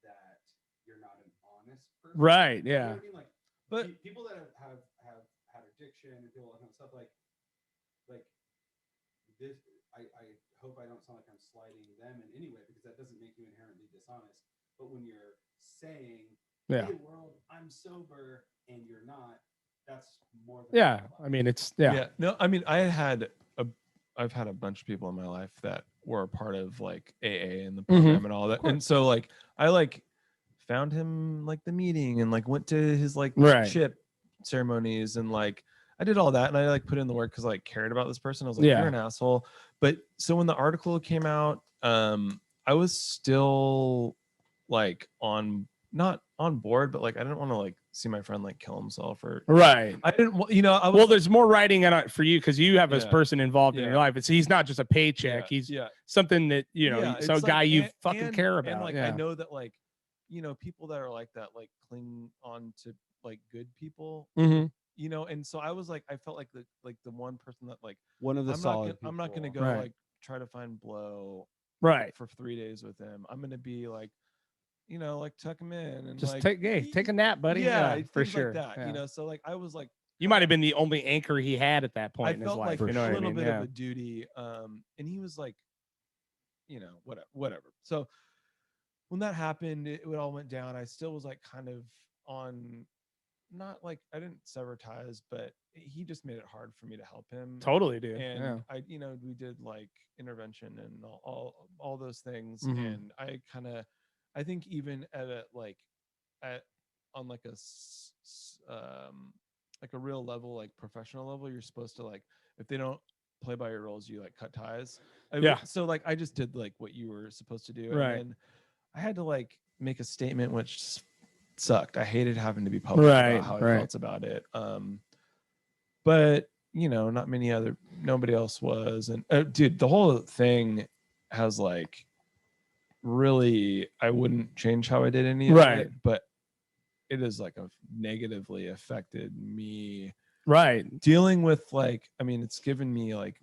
that you're not an honest person. Right. Yeah. You know what I mean? Like, but people that have had addiction and people that have stuff like this, I hope I don't sound like I'm sliding them in any way, because that doesn't make you inherently dishonest. But when you're saying, hey world, I'm sober, and you're not, that's more than I mean, it's no, I mean, I've had a bunch of people in my life that were a part of like AA and the program and all that, and so like I like found him like the meeting, and like went to his like chip ceremonies, and like I did all that, and I like put in the work because I like, cared about this person. I was like, you're an asshole. But so when the article came out, I was still like not on board, but like I didn't want to like see my friend like kill himself, or I didn't, you know. Well, there's more writing on it for you, because you have this person involved in your life. He's not just a paycheck. He's something that, you know, so a guy you fucking care about. And like I know that like, you know, people that are like that like cling on to like good people. You know, and so I was like, I felt like the one person that like one of the I'm not gonna go like try to find blow for 3 days with him. I'm gonna be like, you know, like tuck him in and just like take a nap, buddy. Yeah, for sure. Like that, you know, so like I was like, you might have been the only anchor he had at that point in his life. Like you know a what I little mean? bit of a duty. And he was like, you know, whatever. So when that happened, it all went down. I still was like kind of on. Not like I didn't sever ties, but he just made it hard for me to help him. Totally, dude. And I, you know, we did like intervention and all those things. And I think even on like a real level, like professional level, you're supposed to like, if they don't play by your rules, you like cut ties. So like I just did like what you were supposed to do. And then I had to like make a statement, which sucked. I hated having to be public about how I felt about it. But you know, nobody else was. And dude, the whole thing has like really, I wouldn't change how I did any of it, but it is like negatively affected me. Dealing with like, I mean, it's given me like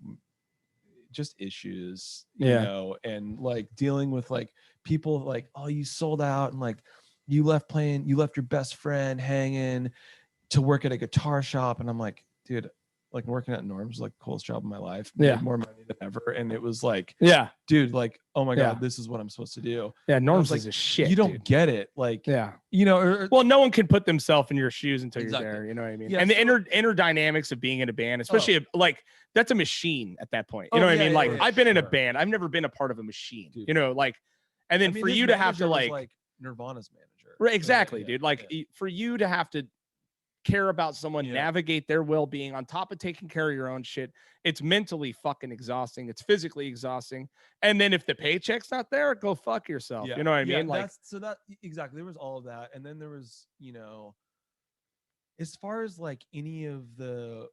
just issues, you know, and like dealing with like people like, oh, you sold out, and like you left your best friend hanging to work at a guitar shop. And I'm like, dude, like working at Norm's was like the coolest job of my life. Yeah. Made more money than ever. And it was like, yeah, dude, like, oh my Yeah. God, this is what I'm supposed to do. yeah. Norm's like, is a shit. You don't dude. get it. Like, Yeah. you know, or, Well, no one can put themselves in your shoes until Exactly. you're there. You know what I mean? Yeah, and the so- inner dynamics of being in a band, especially if, like that's a machine at that point. You Oh, know what I yeah, mean? yeah, Like yeah, I've been in a sure. band. I've never been a part of a machine. Dude. You know, like, and then I mean, for his you to have to manager was, Nirvana's manager. right, So, exactly, yeah, dude. Like yeah. for you to have to care about someone, Yeah. navigate their well-being on top of taking care of your own shit. It's mentally fucking exhausting. It's physically exhausting. And then if the paycheck's not there, go fuck yourself. You know what I mean? Like, that exactly. There was all of that, and then there was, you know, as far as like any of the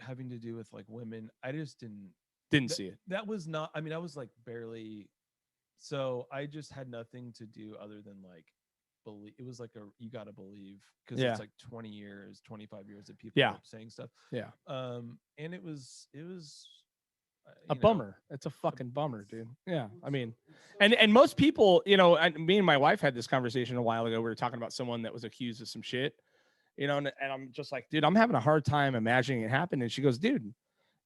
having to do with like women, I just didn't see it. That was not. I mean, I was like barely. So I just had nothing to do other than like believe. It was like you got to believe, because Yeah. it's like 20 years, 25 years that people Yeah. are saying stuff. Yeah. And it was a you know, bummer. It's a fucking bummer, dude. Yeah. I mean, and most people, you know, and me and my wife had this conversation a while ago. We were talking about someone that was accused of some shit, you know, and I'm just like, dude, I'm having a hard time imagining it happened. And she goes, dude,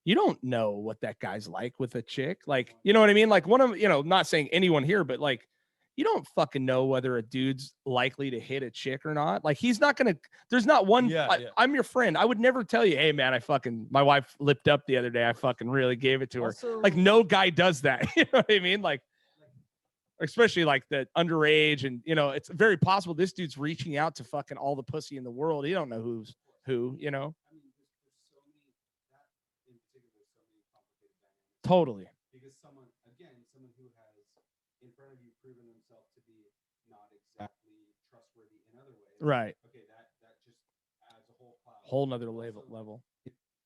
you don't know what that guy's like with a chick. Like, you know what I mean? Like one of, you know, not saying anyone here, but like, you don't fucking know whether a dude's likely to hit a chick or not. Like he's not going to, there's not one, Yeah. I'm your friend. I would never tell you, hey man, my wife lipped up the other day. I fucking really gave it to her. Also- Like no guy does that. You know what I mean? Like, especially like the underage, and you know, it's very possible this dude's reaching out to fucking all the pussy in the world. He don't know who's who, you know? Totally. Because someone who has in front of you proven themselves to be not exactly trustworthy in other ways. Right. Okay, that just adds a Whole nother level.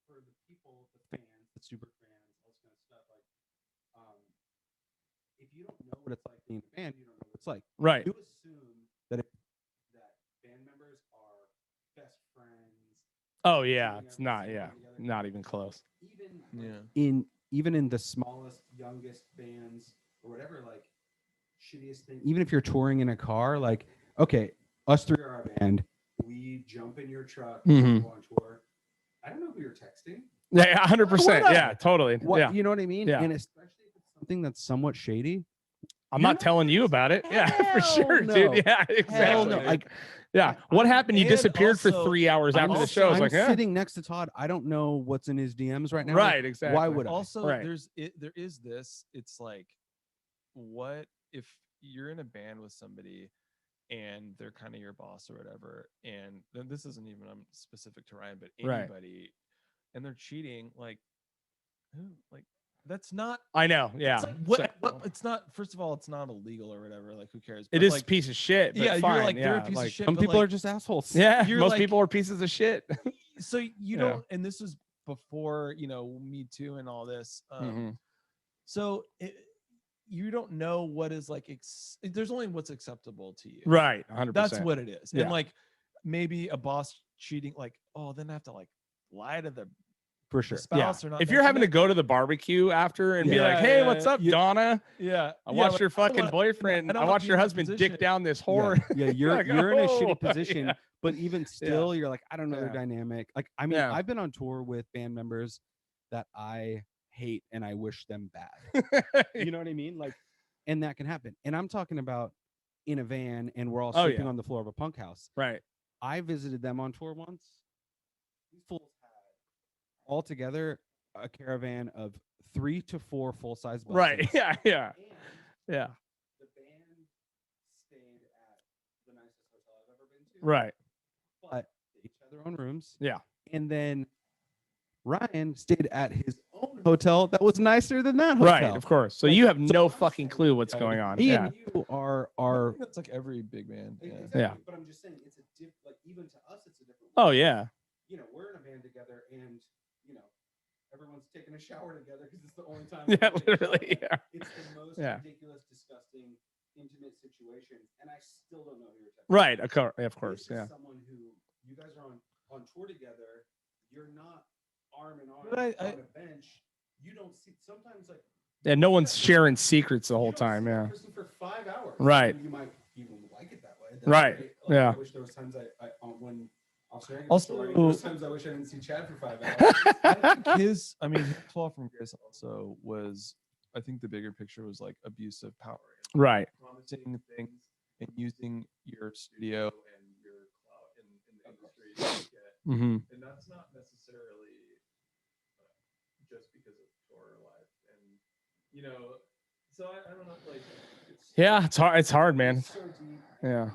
For the people, the fans, the super fans, all this kind of stuff. Like, if you don't know what it's like being a band, you don't know what it's like. Right. You assume that that band members are best friends. Oh yeah. It's not, not even close. Even in the smallest, youngest bands or whatever, like shittiest thing, even if you're touring in a car, like, okay, us three are our band. We jump in your truck, Mhm. go on tour. I don't know who you're texting. Yeah, 100%. Yeah, totally. What, Yeah. you know what I mean? Yeah. And especially if it's something that's somewhat shady. I'm not telling you about it. Yeah, for sure, no. dude. Yeah, exactly. no. Like, yeah. What happened? You And disappeared for also- 3 hours after the show. It's I'm like, yeah. sitting next to Todd. I don't know what's in his DMs right now. Right, exactly. Why would I? Also, Right. there is this. It's like, what if you're in a band with somebody and they're kind of your boss or whatever, and then this isn't even specific to Ryan, but Right. anybody, and they're cheating, like, who, like, that's not. I know. Yeah. It's like, what? It's not. First of all, it's not illegal or whatever. Like, who cares? It But, is like, a piece of shit. But yeah, fine. you're like, they're a yeah, piece like, of shit. Some but, people like, are just assholes. Yeah. You're Most like- people are pieces of shit. So you Yeah. don't, and this is before, you know, Me Too and all this. Mhm. So you don't know what is like. There's only what's acceptable to you. Right. 100%. That's what it is. Yeah. And like maybe a boss cheating, like, oh, then I have to like lie to the For sure. spouse or not. If you're having to go to the barbecue after and be like, hey, what's up, Donna? Yeah, I watched your fucking boyfriend. I watched your husband dick down this whore. Yeah, you're Like, you're in a oh, shitty position, yeah. but even still, you're like, I don't know their Yeah. dynamic. Like, I mean, Yeah. I've been on tour with band members that I hate and I wish them bad. You know what I mean? Like, and that can happen. And I'm talking about in a van and we're all Oh, sleeping yeah. on the floor of a punk house. Right. I visited them on tour once. These fools had altogether a caravan of 3 to 4 full-size buses. Right. Yeah. Yeah. And Yeah. the band stayed at the nicest hotel I've ever been to. Right. But they each had their own rooms. Yeah. And then Ryan stayed at his own hotel that was nicer than that hotel. Right. Of course. So you have no fucking clue what's going on. Me Yeah. and you are I think that's like every big band. Yeah. Exactly, Yeah. But I'm just saying it's a like even to us it's a different Oh way. yeah. You know, we're in a band together and you know everyone's taking a shower together because it's the only time Yeah. we take a Literally. shower. Yeah. It's the most Yeah. ridiculous, disgusting, intimate situation, and I still don't know who you're talking Right. about. Of course. This is Yeah. someone who you guys are on tour together. You're not arm in arm But I- on a bench. You don't see sometimes like Yeah. No one's sharing secrets the you whole don't time. see that Yeah. person for 5 hours. Right. You might even like it that way. That's Right. great. Yeah. I wish there was times I when Also, those times I wish I didn't see Chad for 5 hours. I think his 12 from Grace also was, I think the bigger picture was like abuse of power. Right. Promising things and using your studio and your clout in the industry to get. Mm-hmm. And that's not necessarily just because of tour life. And, so I don't know, like. It's hard. It's hard, man. So deep. Yeah.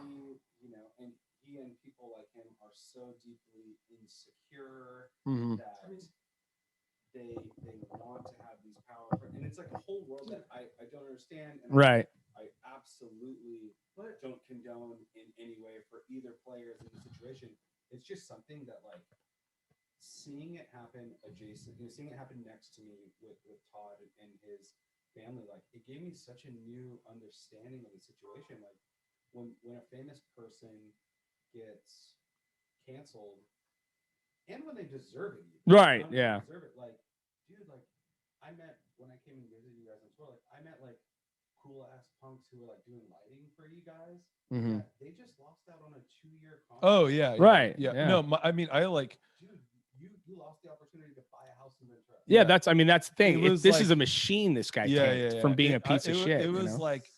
And he and people like him are so deeply insecure that they want to have these powerful, and it's like a whole world that I don't understand. And right. I absolutely don't condone in any way for either players in the situation. It's just something that like seeing it happen seeing it happen next to me with Todd and his family, like it gave me such a new understanding of the situation. Like when a famous person gets canceled and when they deserve it, right? Yeah. Deserve it. Like, dude, like I met when I came and visited you guys on tour, like I met like cool ass punks who were like doing lighting for you guys. Mm-hmm. They just lost out on a 2-year contract. Oh yeah, right. Yeah. No, I like. Dude, you lost the opportunity to buy a house in Ventura. Yeah, that's the thing. This like, is a machine. This guy tanked from being a piece of shit. It was like,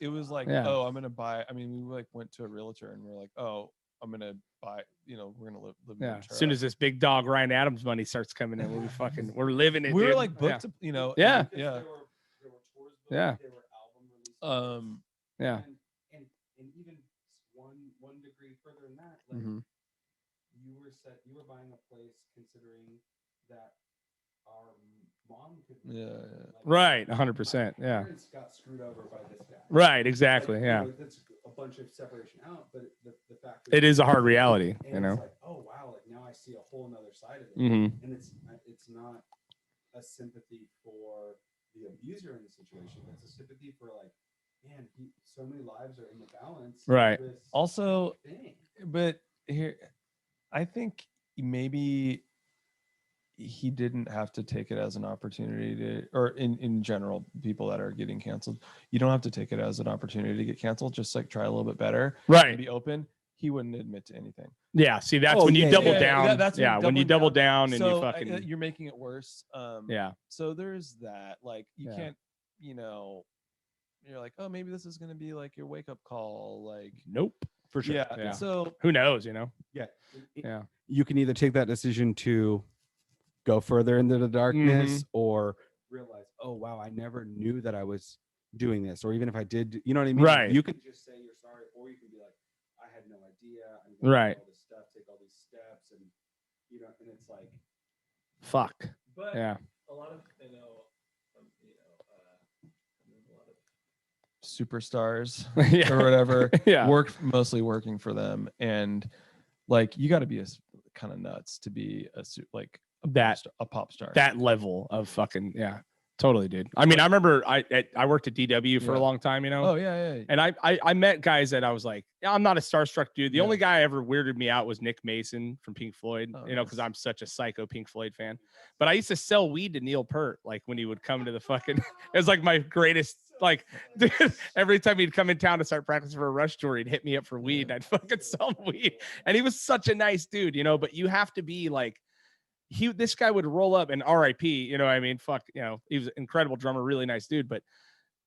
oh, I'm gonna buy. I mean, we like went to a realtor and we're like, oh, I'm gonna buy. We're gonna live in Ventura. As soon as this big dog Ryan Adams money starts coming in, we're living it. We were dude. like booked. Yeah. Yeah. There were tours booked, Yeah. There were album releases. Yeah. And even one degree further than that, like you were buying a place considering that our mom could right, 100%. Yeah. Parents got screwed over by this guy. Right, exactly. Yeah. That's a bunch of separation out, but the fact it is a hard reality, It's like, oh wow, like now I see a whole nother side of it. Mm-hmm. And it's not a sympathy for the abuser in the situation, but it's a sympathy for like, man, so many lives are in the balance. Right. Also, but here, I think maybe he didn't have to take it as an opportunity to, or in general, people that are getting canceled, you don't have to take it as an opportunity to get canceled. Just like try a little bit better, right? And be open. He wouldn't admit to anything. Yeah, see, that's when you double down. That's when you double down and so, you fucking, you're making it worse. Yeah. So there's that. Like you can't, you're like, oh, maybe this is gonna be like your wake up call. Like, nope, for sure. Yeah. So who knows? Yeah. Yeah. You can either take that decision to go further into the darkness or realize, oh wow, I never knew that I was doing this, or even if I did, you know what I mean? Right. You can just say you're sorry, or you can be like, I had no idea. I'm going right. all this stuff, take all these steps, and and it's like, fuck. But yeah. A lot of a lot of superstars or whatever mostly working for them, and like you got to be a kind of nuts to be a pop star, that level of fucking totally, dude. I mean, I remember I worked at DW for a long time, Oh yeah. And I met guys that I was like, I'm not a starstruck dude. The only guy ever weirded me out was Nick Mason from Pink Floyd, because I'm such a psycho Pink Floyd fan. But I used to sell weed to Neil Peart, like when he would come to the fucking. It was like my greatest. Like, dude, every time he'd come in town to start practicing for a Rush tour, he'd hit me up for weed, and I'd fucking sell him weed. And he was such a nice dude, But you have to be like. This guy would roll up and RIP, he was an incredible drummer, really nice dude, but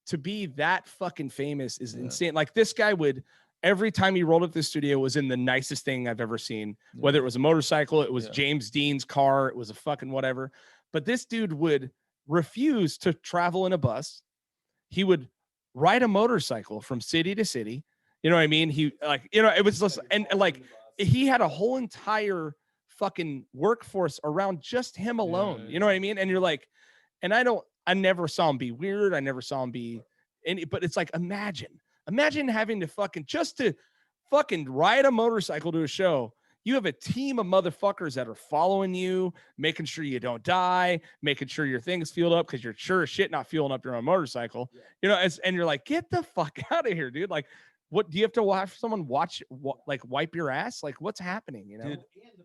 to be that fucking famous is insane. Like this guy would, every time he rolled up the studio, was in the nicest thing I've ever seen, whether it was a motorcycle, it was James Dean's car, it was a fucking whatever. But this dude would refuse to travel in a bus. He would ride a motorcycle from city to city. You know what I mean? He it was just, and like he had a whole entire fucking workforce around just him alone. You know what I mean? And you're like, and I never saw him be weird. I never saw him be any, but it's like, imagine having to fucking ride a motorcycle to a show. You have a team of motherfuckers that are following you, making sure you don't die, making sure your thing's fueled up, because you're sure as shit not fueling up your own motorcycle. And you're like, get the fuck out of here, dude. Like, what do you have to watch someone wipe your ass? Like, what's happening? Dude. And the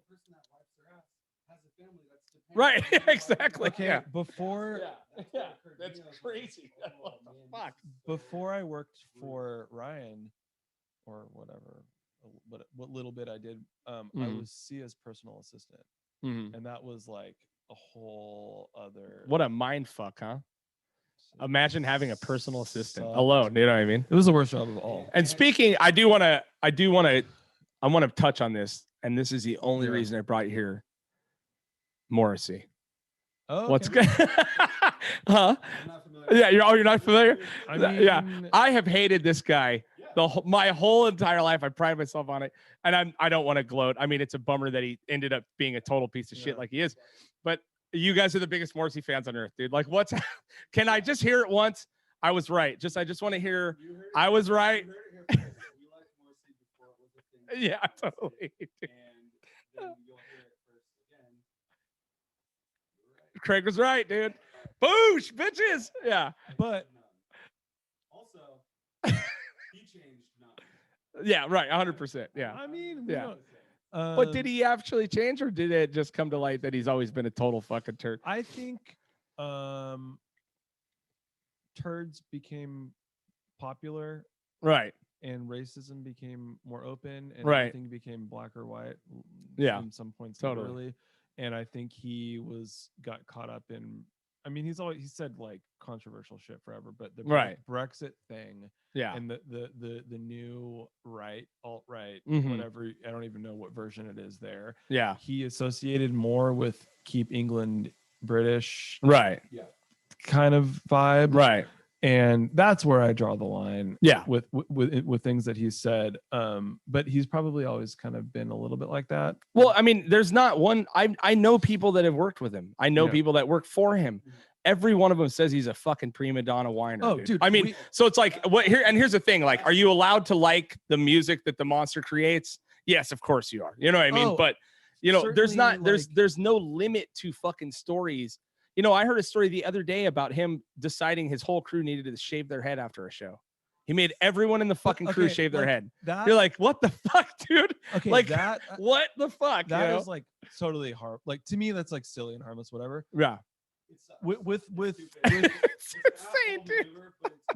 person that wipes their ass has a family that's dependent. Right. Exactly. Okay. Before. That's crazy. What the fuck? Before I worked for Ryan, or whatever, what little bit I did, I was Sia's personal assistant, and that was like a whole other. What a mind fuck, huh? Imagine having a personal assistant alone. You know what I mean? It was the worst job of all. And speaking, I want to touch on this, and this is the only reason I brought you here. Morrissey. Oh, okay. What's good? Huh? Yeah, you're not familiar? I mean, yeah, I have hated this guy my whole entire life. I pride myself on it, and I don't want to gloat. I mean, it's a bummer that he ended up being a total piece of shit like he is. But you guys are the biggest Morrissey fans on earth, dude. Like, what's? Can I just hear it once? I was right. I just want to hear. I was right. Yeah, totally. Craig was right, dude. Boosh, bitches. Yeah. But also, he changed nothing. Yeah, right. 100%. Yeah. I mean, yeah. But did he actually change, or did it just come to light that he's always been a total fucking turd? I think turds became popular. Right. And racism became more open, and right. everything became black or white. Yeah. In some points, totally. Early. And I think he got caught up in. I mean, he said like controversial shit forever, but the Brexit thing, and the new right, alt-right, whatever, I don't even know what version it is there. Yeah, he associated more with keep England British, right? Yeah, kind of vibe, right? And that's where I draw the line. Yeah, with things that he said. But he's probably always kind of been a little bit like that. Well, I mean, there's not one. I know people that have worked with him. I know people that work for him. Every one of them says he's a fucking prima donna whiner. Oh, dude. I mean, so it's like what here? And here's the thing: like, are you allowed to like the music that the monster creates? Yes, of course you are. You know what I mean? But you know, there's not. There's no limit to fucking stories. You know, I heard a story the other day about him deciding his whole crew needed to shave their head after a show. He made everyone in the fucking crew shave their head. You're like, what the fuck, dude? Okay, like what the fuck? That is like totally hard. Like to me, that's like silly and harmless, whatever. Yeah. With it's insane, dude.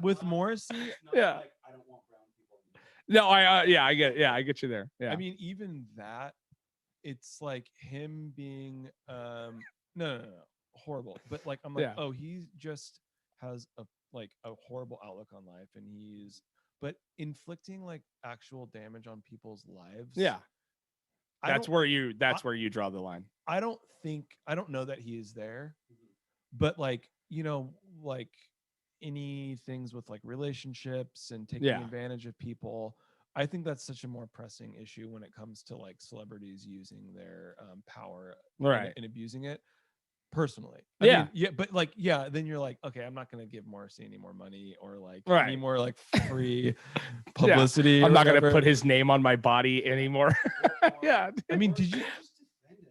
With Morrissey, yeah. Like, I don't want brown people. No, I get you there. Yeah. I mean, even that, it's like him being no. Horrible, but like I'm like, oh, he just has a horrible outlook on life, and but inflicting like actual damage on people's lives. Yeah, that's where you draw the line. I don't know that he is there, but like, you know, like any things with like relationships and taking advantage of people. I think that's such a more pressing issue when it comes to like celebrities using their power and abusing it. Personally, I mean, but like, then you're like, okay, I'm not gonna give Morrissey any more money or like any more like free publicity. I'm not gonna put his name on my body anymore. Yeah, I mean, did you?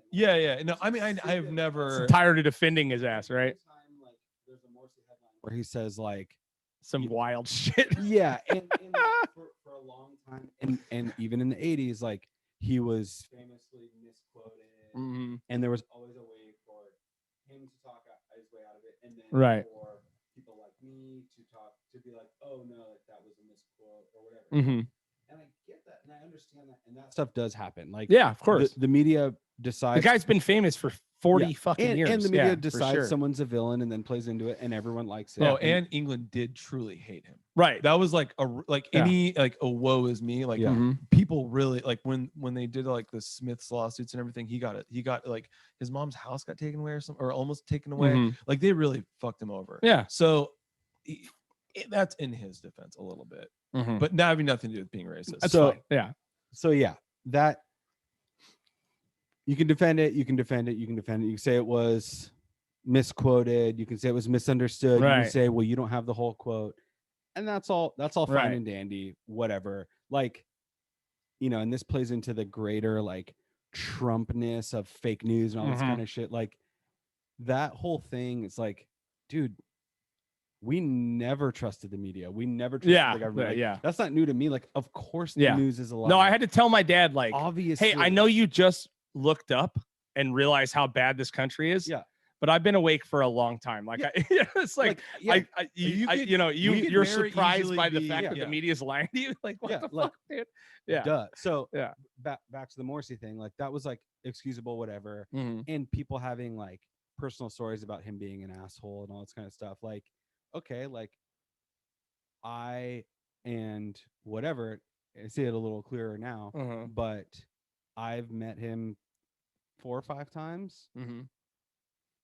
Yeah. No, I mean, I have never tired of defending his ass, right? There's a Morrissey headline where he says like some wild shit. Yeah, and for a long time, and even in the 80s, like he was famously misquoted, and there was always a way him to talk his way out of it, and then for people like me to be like, oh no, that was a misquote or whatever. And I get that, and I understand that, and that stuff does happen. Like, yeah, of course, the media decides the guy's been famous for 40 fucking years, and the media decides someone's a villain and then plays into it, and everyone likes it. Oh, and England did truly hate him. Right, that was like any like a woe is me. Like people really like when they did like the Smiths lawsuits and everything. He got like his mom's house got taken away or almost taken away. Like they really fucked him over. Yeah. So that's in his defense a little bit, but not having nothing to do with being racist. That's fine. Yeah. So yeah, that you can defend it. You can defend it. You can defend it. You can say it was misquoted. You can say it was misunderstood. You can say, well, you don't have the whole quote. And that's all fine and dandy, whatever. Like, you know, and this plays into the greater like Trumpness of fake news and all this kind of shit. Like that whole thing is like, dude, we never trusted the media. We never trusted the government. Like, that's not new to me. Like, of course the news is a lie. No, I had to tell my dad, like, obviously, hey, I know you just looked up and realized how bad this country is. Yeah. but I've been awake for a long time. Like, it's like, you're surprised by the fact that the media's lying to you. Like, what the fuck, dude? Yeah. Duh. So back to the Morrissey thing. Like, that was like excusable, whatever. And people having like personal stories about him being an asshole and all this kind of stuff. Like, okay, like I see it a little clearer now, but I've met him 4 or 5 times.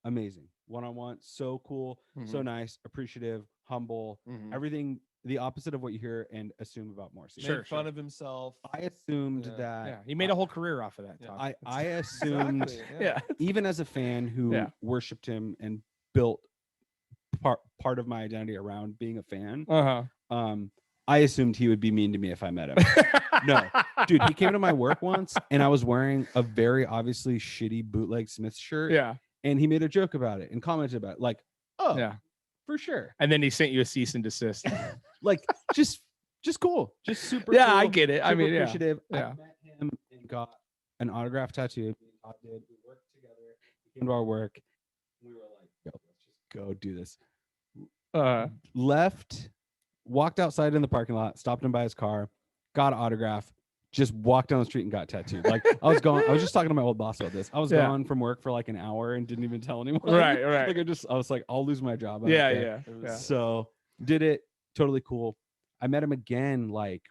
Amazing. One-on-one. So cool. So nice. Appreciative. Humble. Everything the opposite of what you hear and assume about Morrissey. Made fun of himself. I assumed that he made a whole career off of that. Todd. I assumed even as a fan who worshipped him and built part of my identity around being a fan, I assumed he would be mean to me if I met him. No, dude, he came to my work once and I was wearing a very obviously shitty bootleg Smith shirt. Yeah. And he made a joke about it and commented about it. Like, oh, yeah, for sure. And then he sent you a cease and desist. Like, just cool. Just super cool. I get it. I mean, appreciative. I met him and got an autograph tattoo. Todd did. We worked together. He came to our work. We were like, yo, let's just go do this. Left, walked outside in the parking lot, stopped him by his car, got an autograph, just walked down the street and got tattooed. Like, I was just talking to my old boss about this. I was gone from work for like an hour and didn't even tell anyone. Right. Like, I was like, I'll lose my job. Yeah. So did it. Totally cool. I met him again like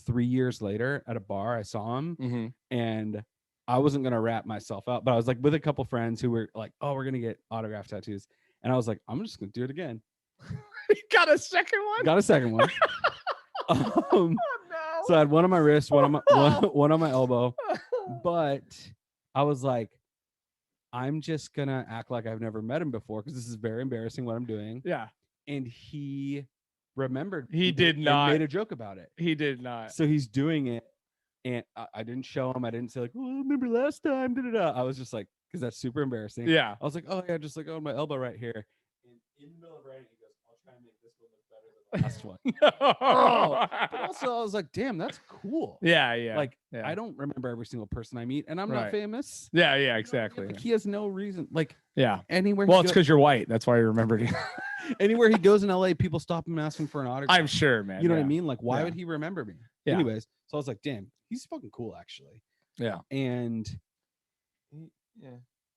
3 years later at a bar. I saw him and I wasn't going to wrap myself up, but I was like with a couple friends who were like, oh, we're going to get autograph tattoos. And I was like, I'm just going to do it again. You got a second one? Got a second one. So I had one on my wrist, one on my elbow, but I was like, I'm just going to act like I've never met him before because this is very embarrassing what I'm doing. Yeah. And he remembered. He did not. Made a joke about it. He did not. So he's doing it. And I didn't show him. I didn't say like, oh, I remember last time. I was just like, because that's super embarrassing. Yeah. I was like, oh yeah, just like on my elbow right here. And in the middle of writing, he goes, I'll try and make this one look better than the last one. But also I was like, damn, that's cool. Yeah. Like, I don't remember every single person I meet, and I'm not famous. Yeah, exactly. Like, he has no reason. Like, anywhere. Well, it's because you're white. That's why you remembered you. Anywhere he goes in LA, people stop him and ask him for an autograph. I'm sure, man. You know what I mean? Like, why would he remember me? Yeah. Anyways, so I was like, damn, he's fucking cool, actually. Yeah. And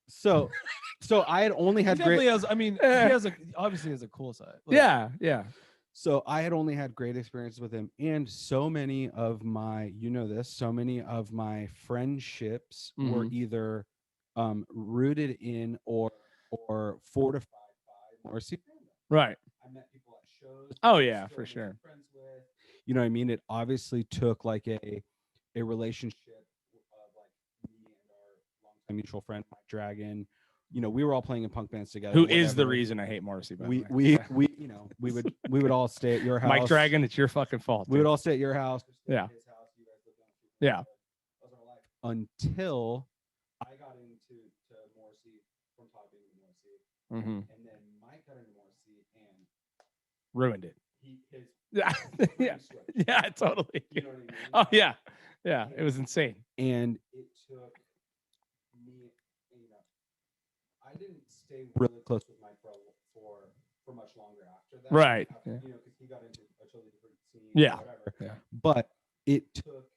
so I had only had great. He obviously has a cool side. Like, yeah. So I had only had great experiences with him, and so many of my, so many of my friendships were either rooted in or fortified by Morrissey. Right. I met people at shows. Oh yeah, for sure. Friends with. You know what I mean? It obviously took like a relationship of like me and our longtime mutual friend Mike Dragon. We were all playing in punk bands together. Who is the reason I hate Morrissey? We would all stay at your house. Mike Dragon, it's your fucking fault. We would all stay at your house. Yeah. His house. You guys lived on yeah. Until I got into Morrissey from Todd being Morrissey, and then Mike got into Morrissey and ruined it. Yeah, totally. You know what I mean? Oh yeah. It was insane. And it took me. I didn't stay really close with Mike for much longer after that. Right. Because he got into a totally different scene. Yeah. Whatever. Yeah. But it took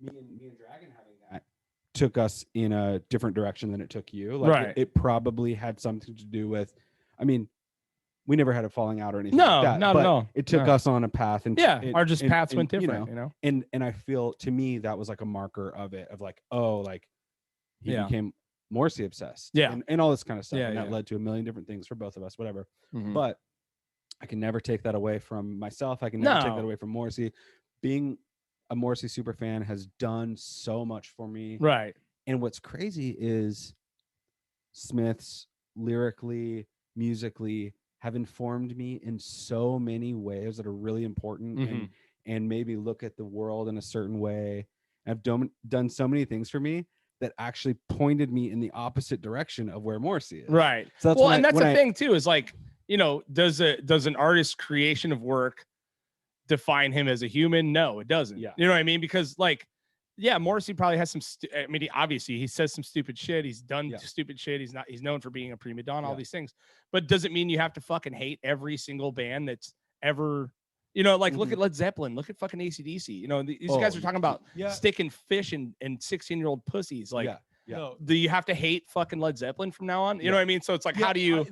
me and Dragon having that took us in a different direction than it took you. Like, right. It probably had something to do with. I mean, we never had a falling out or anything. No, like that, not at all. It took us on a path, and our paths went different. And I feel, to me, that was like a marker of it, of like, oh, like he became Morrissey obsessed, and all this kind of stuff, and that led to a million different things for both of us, whatever. But I can never take that away from myself. I can never take that away from Morrissey. Being a Morrissey super fan has done so much for me, right? And what's crazy is Smiths lyrically, musically, have informed me in so many ways that are really important, and maybe look at the world in a certain way. I've done so many things for me that actually pointed me in the opposite direction of where Morrissey is. Right. So that's that's the thing too, is like, does an artist's creation of work define him as a human? No, it doesn't. Yeah. You know what I mean? Because like, Yeah, Morrissey probably has some. I mean, obviously he says some stupid shit. He's done stupid shit. He's known for being a prima donna. All these things, but doesn't mean you have to fucking hate every single band that's ever. You know, like look at Led Zeppelin, look at fucking AC/DC. You know, these guys are talking about sticking fish and 16-year-old pussies. Like, do you have to hate fucking Led Zeppelin from now on? You know what I mean? So it's like, how do you,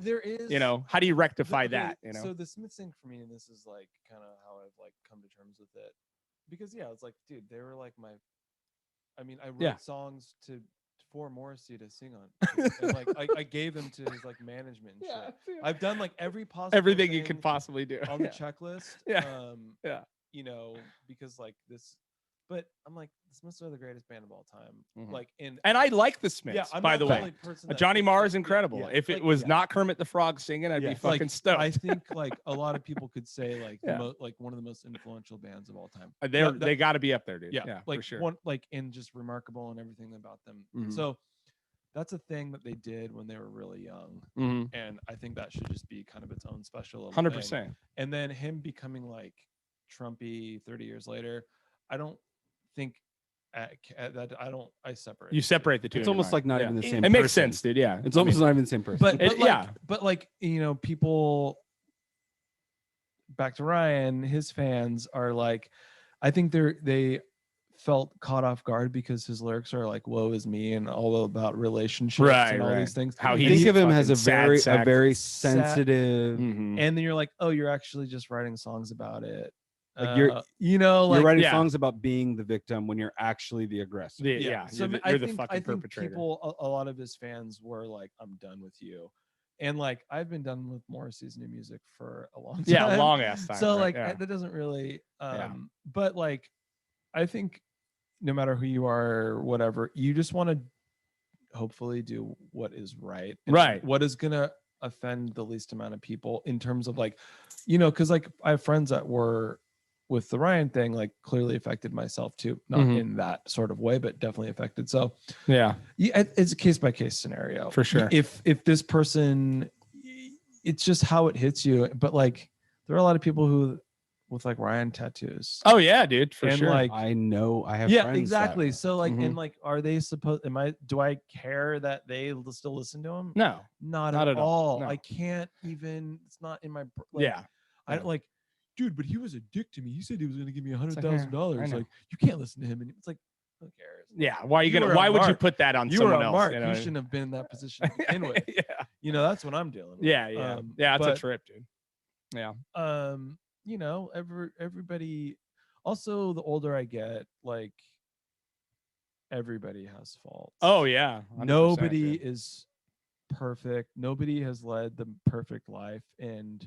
how do you rectify that? You know, so the Smiths thing for me, and this is like kind of how I've like come to terms with it, because it's like, dude, they were like I mean, I wrote songs for Morrissey to sing on. And like I gave them to his like management and shit. Dude. I've done like everything you could possibly do on the checklist. You know, because like this, but I'm like, the Smiths are the greatest band of all time. Like, and I like the Smiths, by the way. Johnny Marr is incredible. If it was not Kermit the Frog singing, I'd be fucking stoked. I think like a lot of people could say like like one of the most influential bands of all time. They got to be up there, dude. Yeah, like for sure. One like, and just remarkable and everything about them. So that's a thing that they did when they were really young, and I think that should just be kind of its own special 100%. And then him becoming like Trumpy 30 years later, I don't think that I separate. You separate the two. It's almost like not even the same. It makes sense, dude. Yeah, it's almost not even the same person. But like you know, people. Back to Ryan, his fans are like, I think they felt caught off guard because his lyrics are like "woe is me" and all about relationships and all these things. How he think of him as a very sensitive, and then you're like, oh, you're actually just writing songs about it. Like you're writing songs about being the victim when you're actually the aggressor. So you're the fucking perpetrator. People, a lot of his fans were like, "I'm done with you," and like I've been done with Morrissey's new music for a long time. Yeah, long ass time. So like that doesn't really. But like, I think no matter who you are, or whatever, you just want to hopefully do what is right. Right. What is gonna offend the least amount of people in terms of like, you know, because like I have friends that were. With the Ryan thing, like clearly affected myself too, not in that sort of way, but definitely affected. So it's a case by case scenario for sure. If this person, it's just how it hits you. But like, there are a lot of people who with like Ryan tattoos. Oh yeah, dude, for and sure. Like I know I have friends exactly. So like, and like, are they supposed? Do I care that they still listen to him? No, not at all. No. I can't even. It's not in my. I like. Dude, but he was a dick to me. He said he was going to give me $100,000. Like, you can't listen to him. And it's like, who cares? Yeah. Why are you gonna? Why would you put that on someone else? Mark. You shouldn't have been in that position to begin with. You know, that's what I'm dealing with. Yeah. It's a trip, dude. Yeah. You know, everybody. Also, the older I get, like, everybody has faults. Oh yeah. Nobody is perfect. Nobody has led the perfect life, and.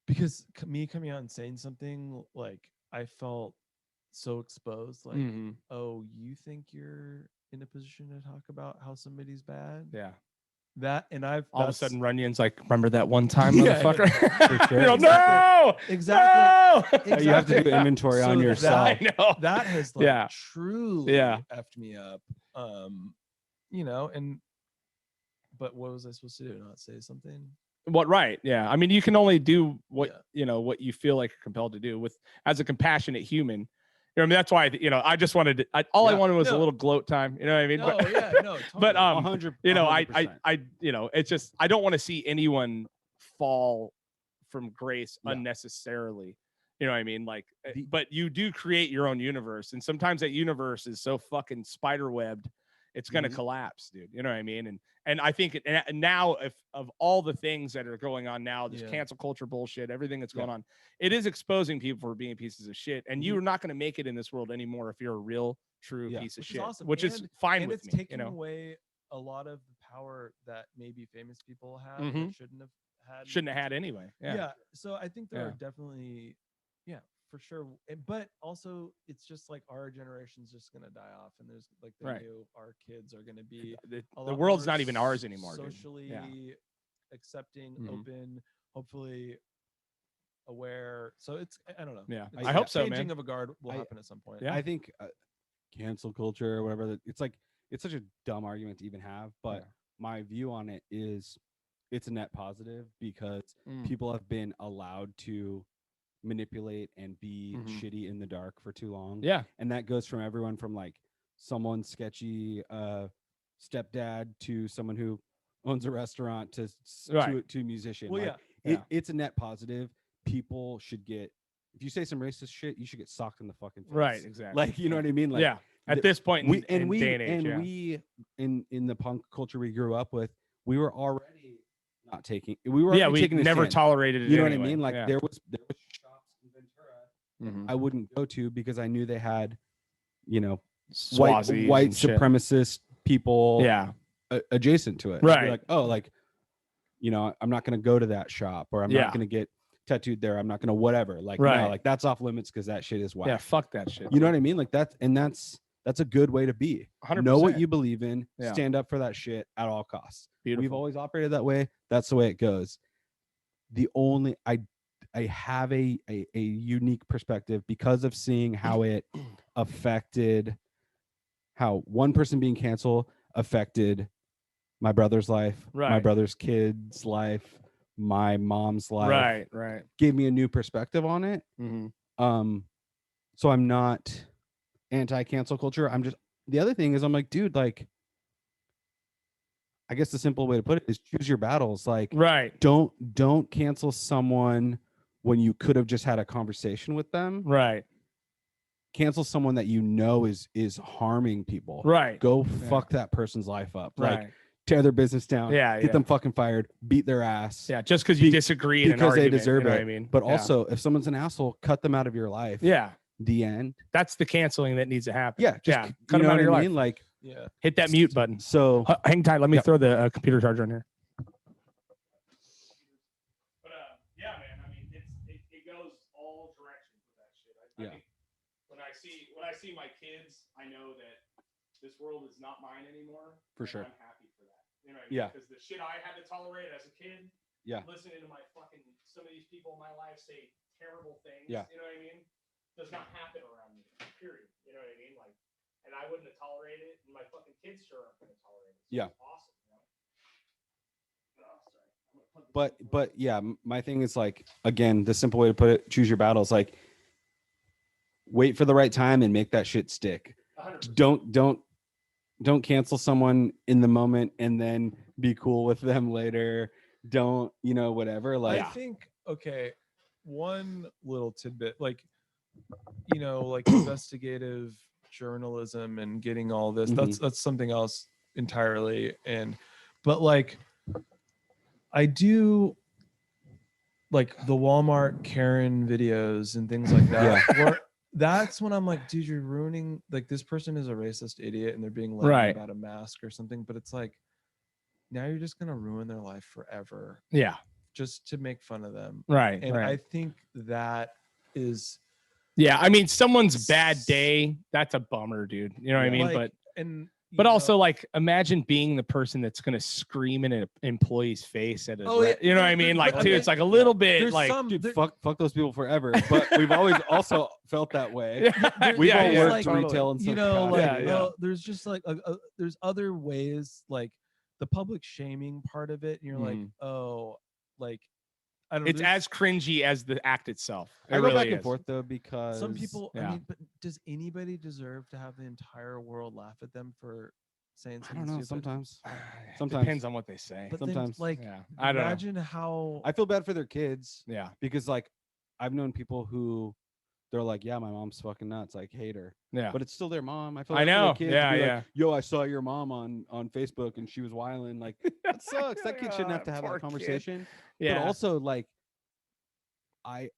Because me coming out and saying something, like, I felt so exposed. Like, oh, you think you're in a position to talk about how somebody's bad? Yeah. That, and all of a sudden Runyon's like, remember that one time, motherfucker? For sure. No! Exactly. You have to do inventory on yourself. I know. That has like truly effed me up. You know, but what was I supposed to do? Not say something? What right? Yeah. I mean, you can only do what what you feel like you're compelled to do as a compassionate human. You know, I mean, that's why I just wanted I wanted was a little gloat time. You know what I mean? Totally. But 100%. you know, I you know, it's just I don't want to see anyone fall from grace unnecessarily. You know what I mean? Like, but you do create your own universe, and sometimes that universe is so fucking spiderwebbed, it's gonna collapse, dude. You know what I mean? And I think now, if of all the things that are going on now, this cancel culture bullshit, everything that's going on, it is exposing people for being pieces of shit. And you're not going to make it in this world anymore if you're a real, true piece of shit, awesome. Which is fine with me. It's taking away a lot of the power that maybe famous people have that shouldn't have had anyway. Yeah. So I think there are definitely, for sure. But also, it's just like our generation's just gonna die off, and there's like our kids are gonna be the world's not even ours anymore. Socially accepting, open, hopefully aware. So it's I don't know. Yeah, I hope so, man. Changing of a guard will happen at some point. Yeah, I think cancel culture or whatever. It's like it's such a dumb argument to even have, but my view on it is it's a net positive because people have been allowed to manipulate and be shitty in the dark for too long. Yeah. And that goes from everyone from like someone sketchy stepdad to someone who owns a restaurant to a musician. Well, like, it's a net positive. People should get, if you say some racist shit, you should get socked in the fucking face. Right, exactly. Like, you know what I mean? Like, yeah. At this point in day and age, we in the punk culture we grew up with, we were already not taking. We were we taking a never stand. tolerated it. You know anyway. what I mean? Like there was shops in Ventura I wouldn't go to because I knew they had, you know, white supremacist people adjacent to it. Right. Like, oh, like, you know, I'm not going to go to that shop, or I'm not going to get tattooed there. I'm not going to whatever. Like, no, like that's off limits because that shit is wild. Yeah, fuck that shit. You know what I mean? Like that's a good way to be. 100%. Know what you believe in. Stand up for that shit at all costs. Beautiful. We've always operated that way. That's the way it goes. The only I have a unique perspective because of seeing how it affected, how one person being canceled affected my brother's life, my brother's kids' life, my mom's life. Right. Gave me a new perspective on it. So I'm not anti-cancel culture. I'm just, the other thing is I'm like, dude, like, I guess the simple way to put it is choose your battles. Like, don't cancel someone when you could have just had a conversation with them. Right. Cancel someone that you know is harming people. Right. Go fuck that person's life up. Right. Like, tear their business down. Get them fucking fired. Beat their ass. Yeah, just because you disagree in an argument, they deserve you know it. what I mean? But also, if someone's an asshole, cut them out of your life. Yeah. The end. That's the canceling that needs to happen. Yeah. Cut them out of your life. Like, hit that mute button. So hang tight. Let me throw the computer charger in here. But yeah, man. I mean, it goes all directions with that shit. I think when I see my kids, I know that this world is not mine anymore. For sure. I'm happy for that. You know what I mean? Yeah. Because the shit I had to tolerate as a kid. Listening to some of these people in my life say terrible things. Yeah. You know what I mean? Does not happen around me. Period. You know what I mean? Like, and I wouldn't have tolerated it, and my fucking kids sure aren't going to tolerate it. So it's awesome. You know? Oh, sorry. But yeah, my thing is like, again, the simple way to put it, choose your battles. Like, wait for the right time and make that shit stick. 100%. Don't cancel someone in the moment and then be cool with them later. Don't, you know, whatever. Like, I think, okay, one little tidbit, like, you know, like investigative journalism and getting all this, that's something else entirely. But like, I do like the Walmart Karen videos and things like that. Where that's when I'm like, dude, you're ruining, like, this person is a racist idiot and they're being loud about a mask or something. But it's like, now you're just gonna ruin their life forever. Yeah. Just to make fun of them. Right. And I think that is. Yeah, I mean, someone's bad day, that's a bummer, dude. You know what I mean? Like, but also, like, imagine being the person that's gonna scream in an employee's face at a, you know what I mean? Like, dude, it's like a little bit like, dude, fuck those people forever. But we've always also felt that way. We've all worked retail and stuff. You know, like, well, there's just like there's other ways, like the public shaming part of it, and you're like, oh, like, I don't know. It's as cringy as the act itself. I go back and forth though, because some people, I mean, but does anybody deserve to have the entire world laugh at them for saying something? I don't know. Stupid? Sometimes depends on what they say. But sometimes, then, like, I don't imagine how I feel bad for their kids. Yeah, because like I've known people who they're like, yeah, my mom's fucking nuts, like hate her. Yeah, but it's still their mom. I feel like I know. Kids like, yo, I saw your mom on Facebook and she was wilding. Like, that sucks. That kid shouldn't have to have that conversation. Yeah, but also like. I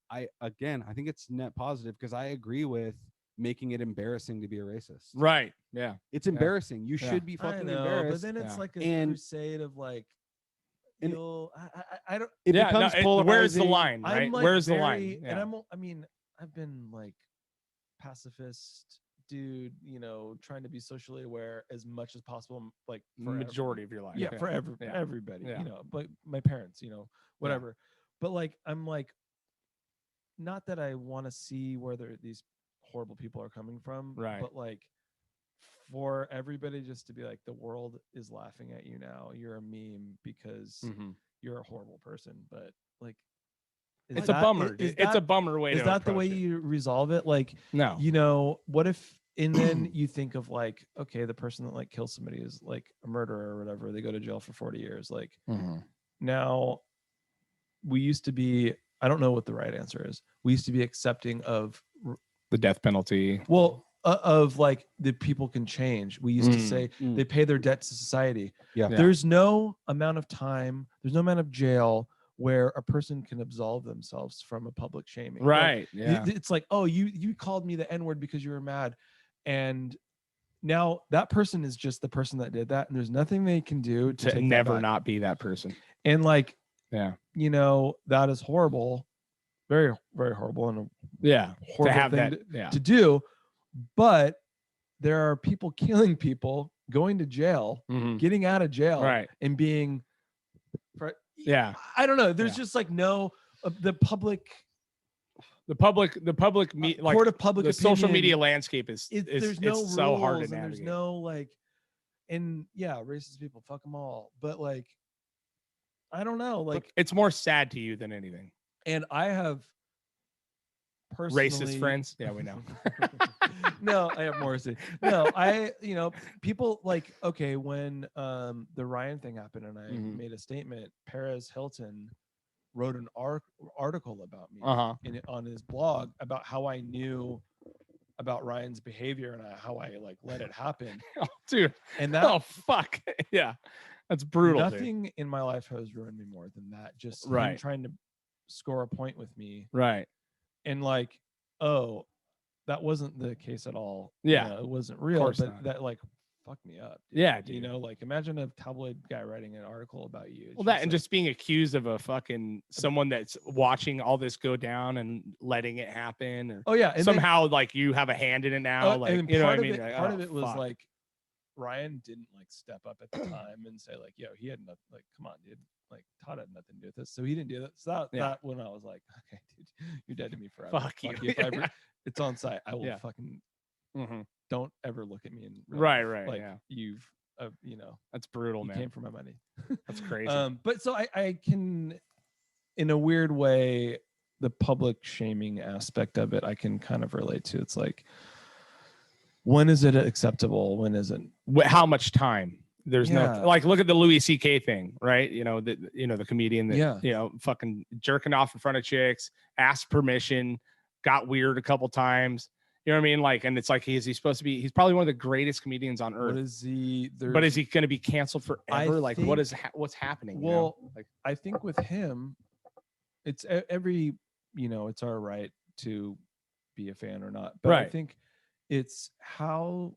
think it's net positive because I agree with making it embarrassing to be a racist. Right. Yeah. It's embarrassing. You should be fucking embarrassed. But then it's like a crusade of like, I don't. It becomes polarizing. Where's the line? Right. Like, where's the line? And I mean, I've been like pacifist dude, you know, trying to be socially aware as much as possible, like for majority of your life. Yeah, for everybody. You know, but my parents, you know, whatever. But like, I'm like. Not that I want to see where these horrible people are coming from, right? But like, for everybody just to be like, the world is laughing at you now. You're a meme because you're a horrible person. But like, It's a bummer. It's a bummer way to approach it. Is that the way you resolve it? Like, no. You know, what if, and then you think of like, okay, the person that like kills somebody is like a murderer or whatever. They go to jail for 40 years. Like, now we used to be, I don't know what the right answer is. We used to be accepting of the death penalty. Well, of like the people can change. We used to say they pay their debt to society. Yeah. There's no amount of time, there's no amount of jail where a person can absolve themselves from a public shaming. Right. Like, it's like, oh, you called me the N-word because you were mad. And now that person is just the person that did that. And there's nothing they can do to never not be that person. And like, you know, that is horrible. Very, very horrible. And horrible to have thing that, to do. But there are people killing people, going to jail, getting out of jail, and being, I don't know. There's just like no the public like court of public the opinion, social media landscape is there's no it's so hard to and navigate. There's no like, and racist people, fuck them all. But like, I don't know. Like, it's more sad to you than anything. And I have personally racist friends. Yeah, we know. No, I have Morrissey. No, people like, okay, when the Ryan thing happened and I made a statement, Perez Hilton wrote an article about me on his blog about how I knew about Ryan's behavior and how I like let it happen. Oh, dude. And that, oh fuck. Yeah. That's brutal. Nothing in my life has ruined me more than that. Just him trying to score a point with me. Right. And like, oh, that wasn't the case at all. Yeah. You know, it wasn't real, but that like fucked me up. Dude. Yeah. Dude. You know, like imagine a tabloid guy writing an article about you. Well, that and just being accused of a fucking someone that's watching all this go down and letting it happen. Or, oh yeah. And somehow then, like you have a hand in it now. Like, you know what I mean? Part of it was like, Ryan didn't like step up at the time and say like, yo, he had nothing, like, come on, dude. Like Todd had nothing to do with this. So he didn't do that. So that when I was like, okay, dude, you're dead to me forever. Fuck you. If it's on site, I will fucking don't ever look at me and right. Like yeah. You've you know, that's brutal, man. Came for my money. That's crazy. But so I can, in a weird way, the public shaming aspect of it, I can kind of relate to. It's like, when is it acceptable? When isn't? How much time? There's no, like, look at the Louis C.K. thing, right? You know, the comedian that, you know, fucking jerking off in front of chicks, asked permission, got weird a couple times. You know what I mean? Like, and it's like, is he supposed to be, he's probably one of the greatest comedians on earth. What is he? But is he going to be canceled forever? Like, what's happening? Well, you know? Like, I think with him, it's you know, it's our right to be a fan or not. But I think it's how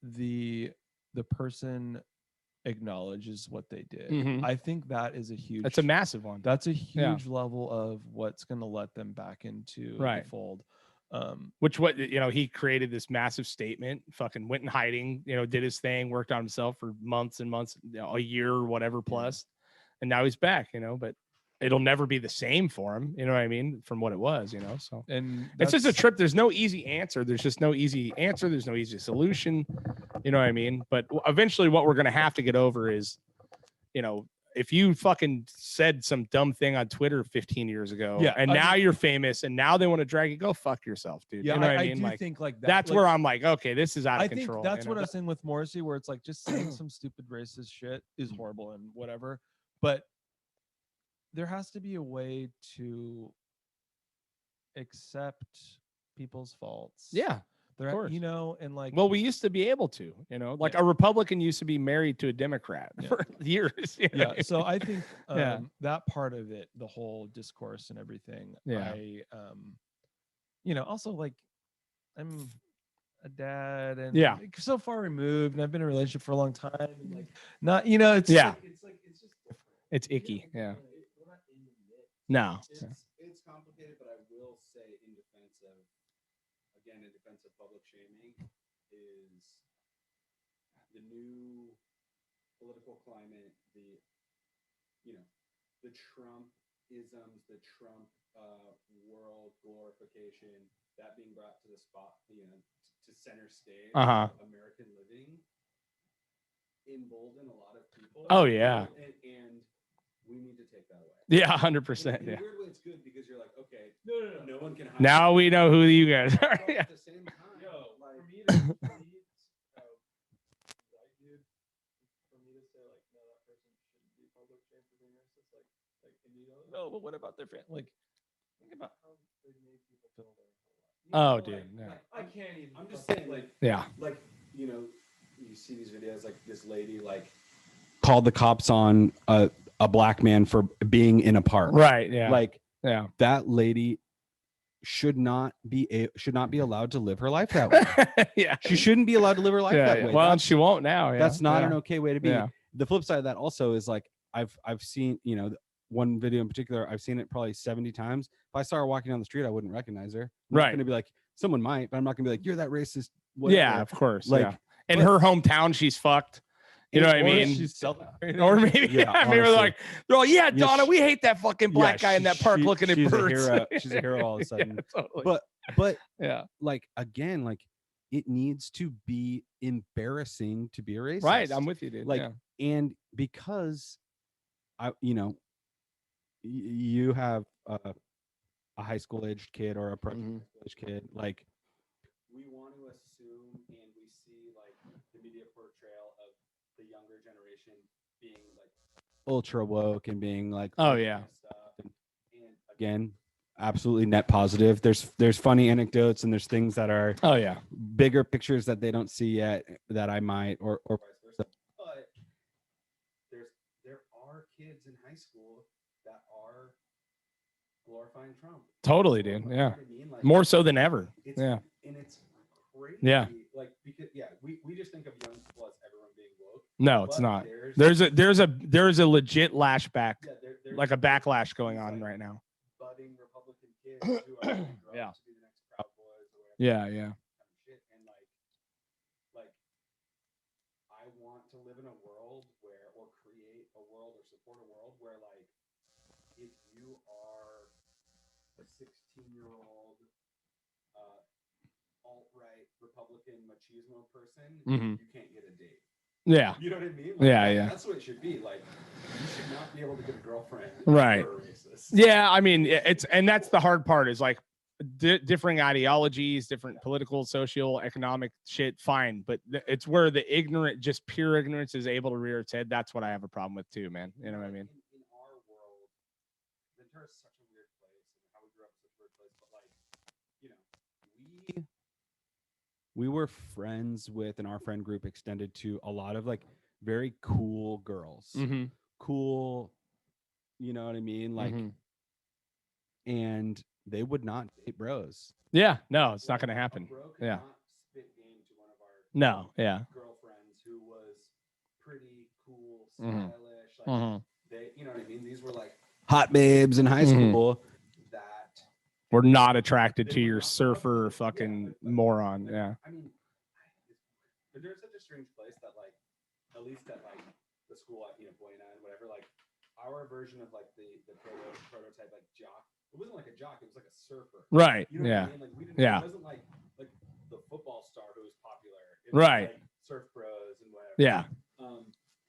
the person acknowledges what they did. I think that is that's a massive one. That's a huge level of what's going to let them back into the fold. You know, he created this massive statement, fucking went in hiding, you know, did his thing, worked on himself for months and months, you know, a year or whatever plus, and now he's back, you know, but it'll never be the same for him, you know what I mean, from what it was, you know. So and it's just a trip. There's no easy answer. There's just no easy answer. There's no easy solution, you know what I mean. But eventually what we're going to have to get over is, you know, if you fucking said some dumb thing on Twitter 15 years ago, and now you're famous and now they want to drag you, go fuck yourself, dude. Yeah, you know what I mean? Do like, think like that. That's like, where I'm like, okay, this is out of control. I think that's what I was saying with Morrissey, where it's like just saying some stupid racist shit is horrible and whatever, but there has to be a way to accept people's faults. Yeah. Of course. You know, and like, well, we used to be able to, you know, like a Republican used to be married to a Democrat for years. You know? So I think that part of it, the whole discourse and everything, I you know, also like I'm a dad and so far removed, and I've been in a relationship for a long time, and like not, you know, it's like, it's just different. It's icky. We're not in the mix. No. It's complicated, but I will say in defense of public shaming is the new political climate, the Trump-isms, the Trump world glorification, that being brought to the spot, you know, to center stage of American living, embolden a lot of people. Oh yeah. And we need to take that away. Yeah, 100%. In a weird way, it's good because you're like, okay, no one can hide. Now we know who you guys are. Yeah. At the same time, for me to say, like, no, that person shouldn't be public shame for being racist. No, but what about their family? Like, think about how they made people feel their whole life. Oh, dude. Yeah. I can't even. I'm just saying, like, Yeah. like, you see these videos, like this lady, like, called the cops on a black man for being in a park. Right. Yeah. Like, yeah. That lady should not be allowed to live her life that way. Yeah. She shouldn't be allowed to live her life that way. Well, she won't now. Yeah. That's not an okay way to be. Yeah. The flip side of that also is like I've seen, one video in particular, I've seen it probably 70 times. If I saw her walking down the street, I wouldn't recognize her. I'm not going to be like, someone might, but I'm not going to be like, you're that racist. Whatever. Yeah, of course. Like, yeah. In her hometown, she's fucked. You know what I mean? She's Or maybe, maybe they're like, yeah, Donna, we hate that fucking black guy in that park looking at birds. She's a hero all of a sudden. Yeah, totally. But yeah, like, again, like, it needs to be embarrassing to be a racist. Right. I'm with you, dude. Like, and because you have a high school aged kid or a primary school aged kid, like, we want to assume and we see like the media portrayal of the younger generation being like ultra woke and being like, oh yeah, stuff. And again, absolutely net positive. There's funny anecdotes and there's things that are bigger pictures that they don't see yet that I might or vice versa. But there are kids in high school that are glorifying Trump. Totally, dude. Yeah. Like, more so than ever. Yeah. And it's crazy. Yeah. Like, because we just think of young people as everyone being woke. No, it's not. There's a legit lashback, like a backlash going on right now. Budding Republican kids who are to be the next Proud Boys or whatever. Yeah. And like I want to live in a world where, or create a world or support a world where, like, if you are a 16-year-old alt-right Republican machismo person, you can't get a date. Yeah. You know what I mean? Like, yeah. That's what it should be. Like, you should not be able to get a girlfriend. Right. If you're a racist. Yeah. I mean, and that's the hard part is like differing ideologies, different political, social, economic shit. Fine. But it's where the ignorant, just pure ignorance is able to rear its head. That's what I have a problem with too, man. You know what I mean? In our world, Ventura is such a weird place, and how we grew up is such a weird place. But like, we were friends with, and our friend group extended to a lot of like very cool girls. Cool, you know what I mean? Like, and they would not date bros. Yeah, no, it's not going to happen. Yeah. Not spit game to one of our girlfriends who was pretty cool, stylish. Like, they, you know what I mean? These were like hot babes in high school that were not attracted to your surfer fucking moron. Yeah. I mean, there's such a strange place that, like, at least at like the school at Buena and whatever, like our version of like the prototype like jock. It wasn't like a jock. It was like a surfer. Right. You know what I mean? Like, we didn't. Yeah. It wasn't like the football star who was popular. It was like surf bros and whatever. Yeah.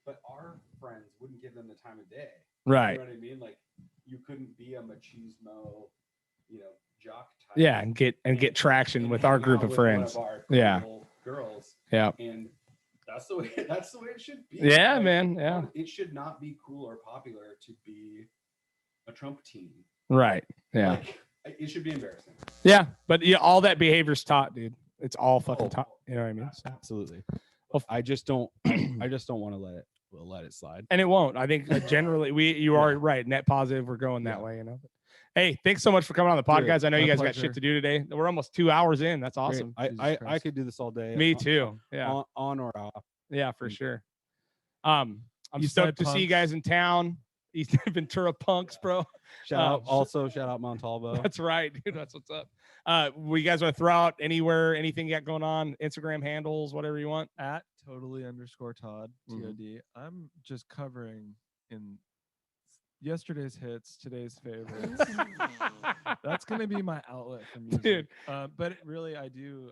But our friends wouldn't give them the time of day. Right. You know what I mean? Like, you couldn't be a machismo, jock type. Yeah, and get traction with our group of friends. Yeah. Girls. Yeah. And that's the way it should be. Yeah, like, man. Yeah. It should not be cool or popular to be a Trump teen. Right. Yeah. Like, it should be embarrassing. Yeah, but all that behavior's taught, dude. It's all fucking taught. You know what I mean? So. Absolutely. Well, I just don't want to let it slide. And it won't. I think generally you are right. Net positive. We're going that way, But, hey, thanks so much for coming on the podcast. I know you guys got shit to do today. We're almost 2 hours in. That's awesome. I could do this all day. Me too. Yeah. On or off. Yeah, for sure. I'm stoked to see you guys in town. East Ventura punks, bro. Shout out Montalvo. That's right, dude. That's what's up. You guys want to throw out anything you got going on? Instagram handles, whatever you want. At @totally_Todd, TOD. I'm just covering in yesterday's hits, today's favorites. That's gonna be my outlet for music. Dude. But really, I do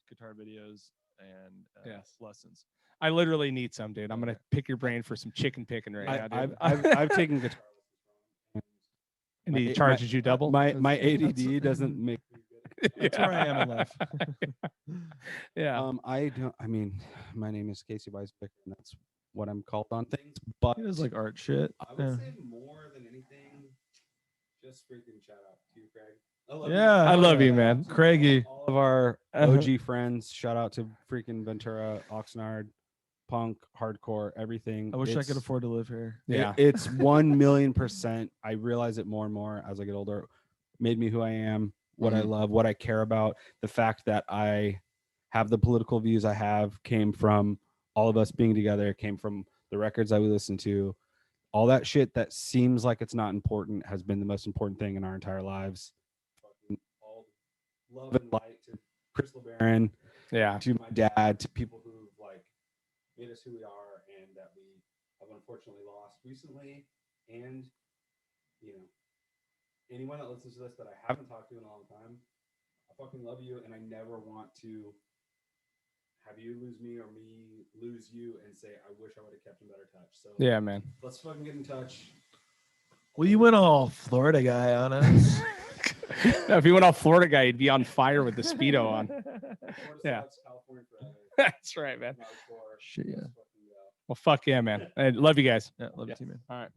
guitar videos and lessons. I literally need some, dude. I'm gonna pick your brain for some chicken picking right now, dude. I've taken guitar lessons And he charges you double. My ADD doesn't make me good. That's where I am in life. Yeah. I mean, my name is Casey Wisenbaker, and that's what I'm called on things. But He does like art shit. I would say more than anything, just freaking shout out to you, Craig. I love you, man. Craigie. All of our OG friends. Shout out to freaking Ventura, Oxnard, punk, hardcore, everything. I wish I could afford to live here. Yeah. It's 1,000,000%. I realize it more and more as I get older. Made me who I am, what I love, what I care about. The fact that I have the political views I have came from all of us being together, came from the records that we listen to. All that shit that seems like it's not important has been the most important thing in our entire lives. All love and light to Chris LeBaron, to my dad, to people who like made us who we are and that we have unfortunately lost recently. And you know, anyone that listens to this that I haven't talked to in a long time, I fucking love you, and I never want to have you lose me or me lose you and say I wish I would have kept in better touch. So yeah, man. Let's fucking get in touch. Well, you went all Florida guy on us. If you went all Florida guy, you'd be on fire with the Speedo on. Yeah. That's right, man. Shit, yeah. Well, fuck yeah, man. I love you guys. Yeah, love you too, man. All right.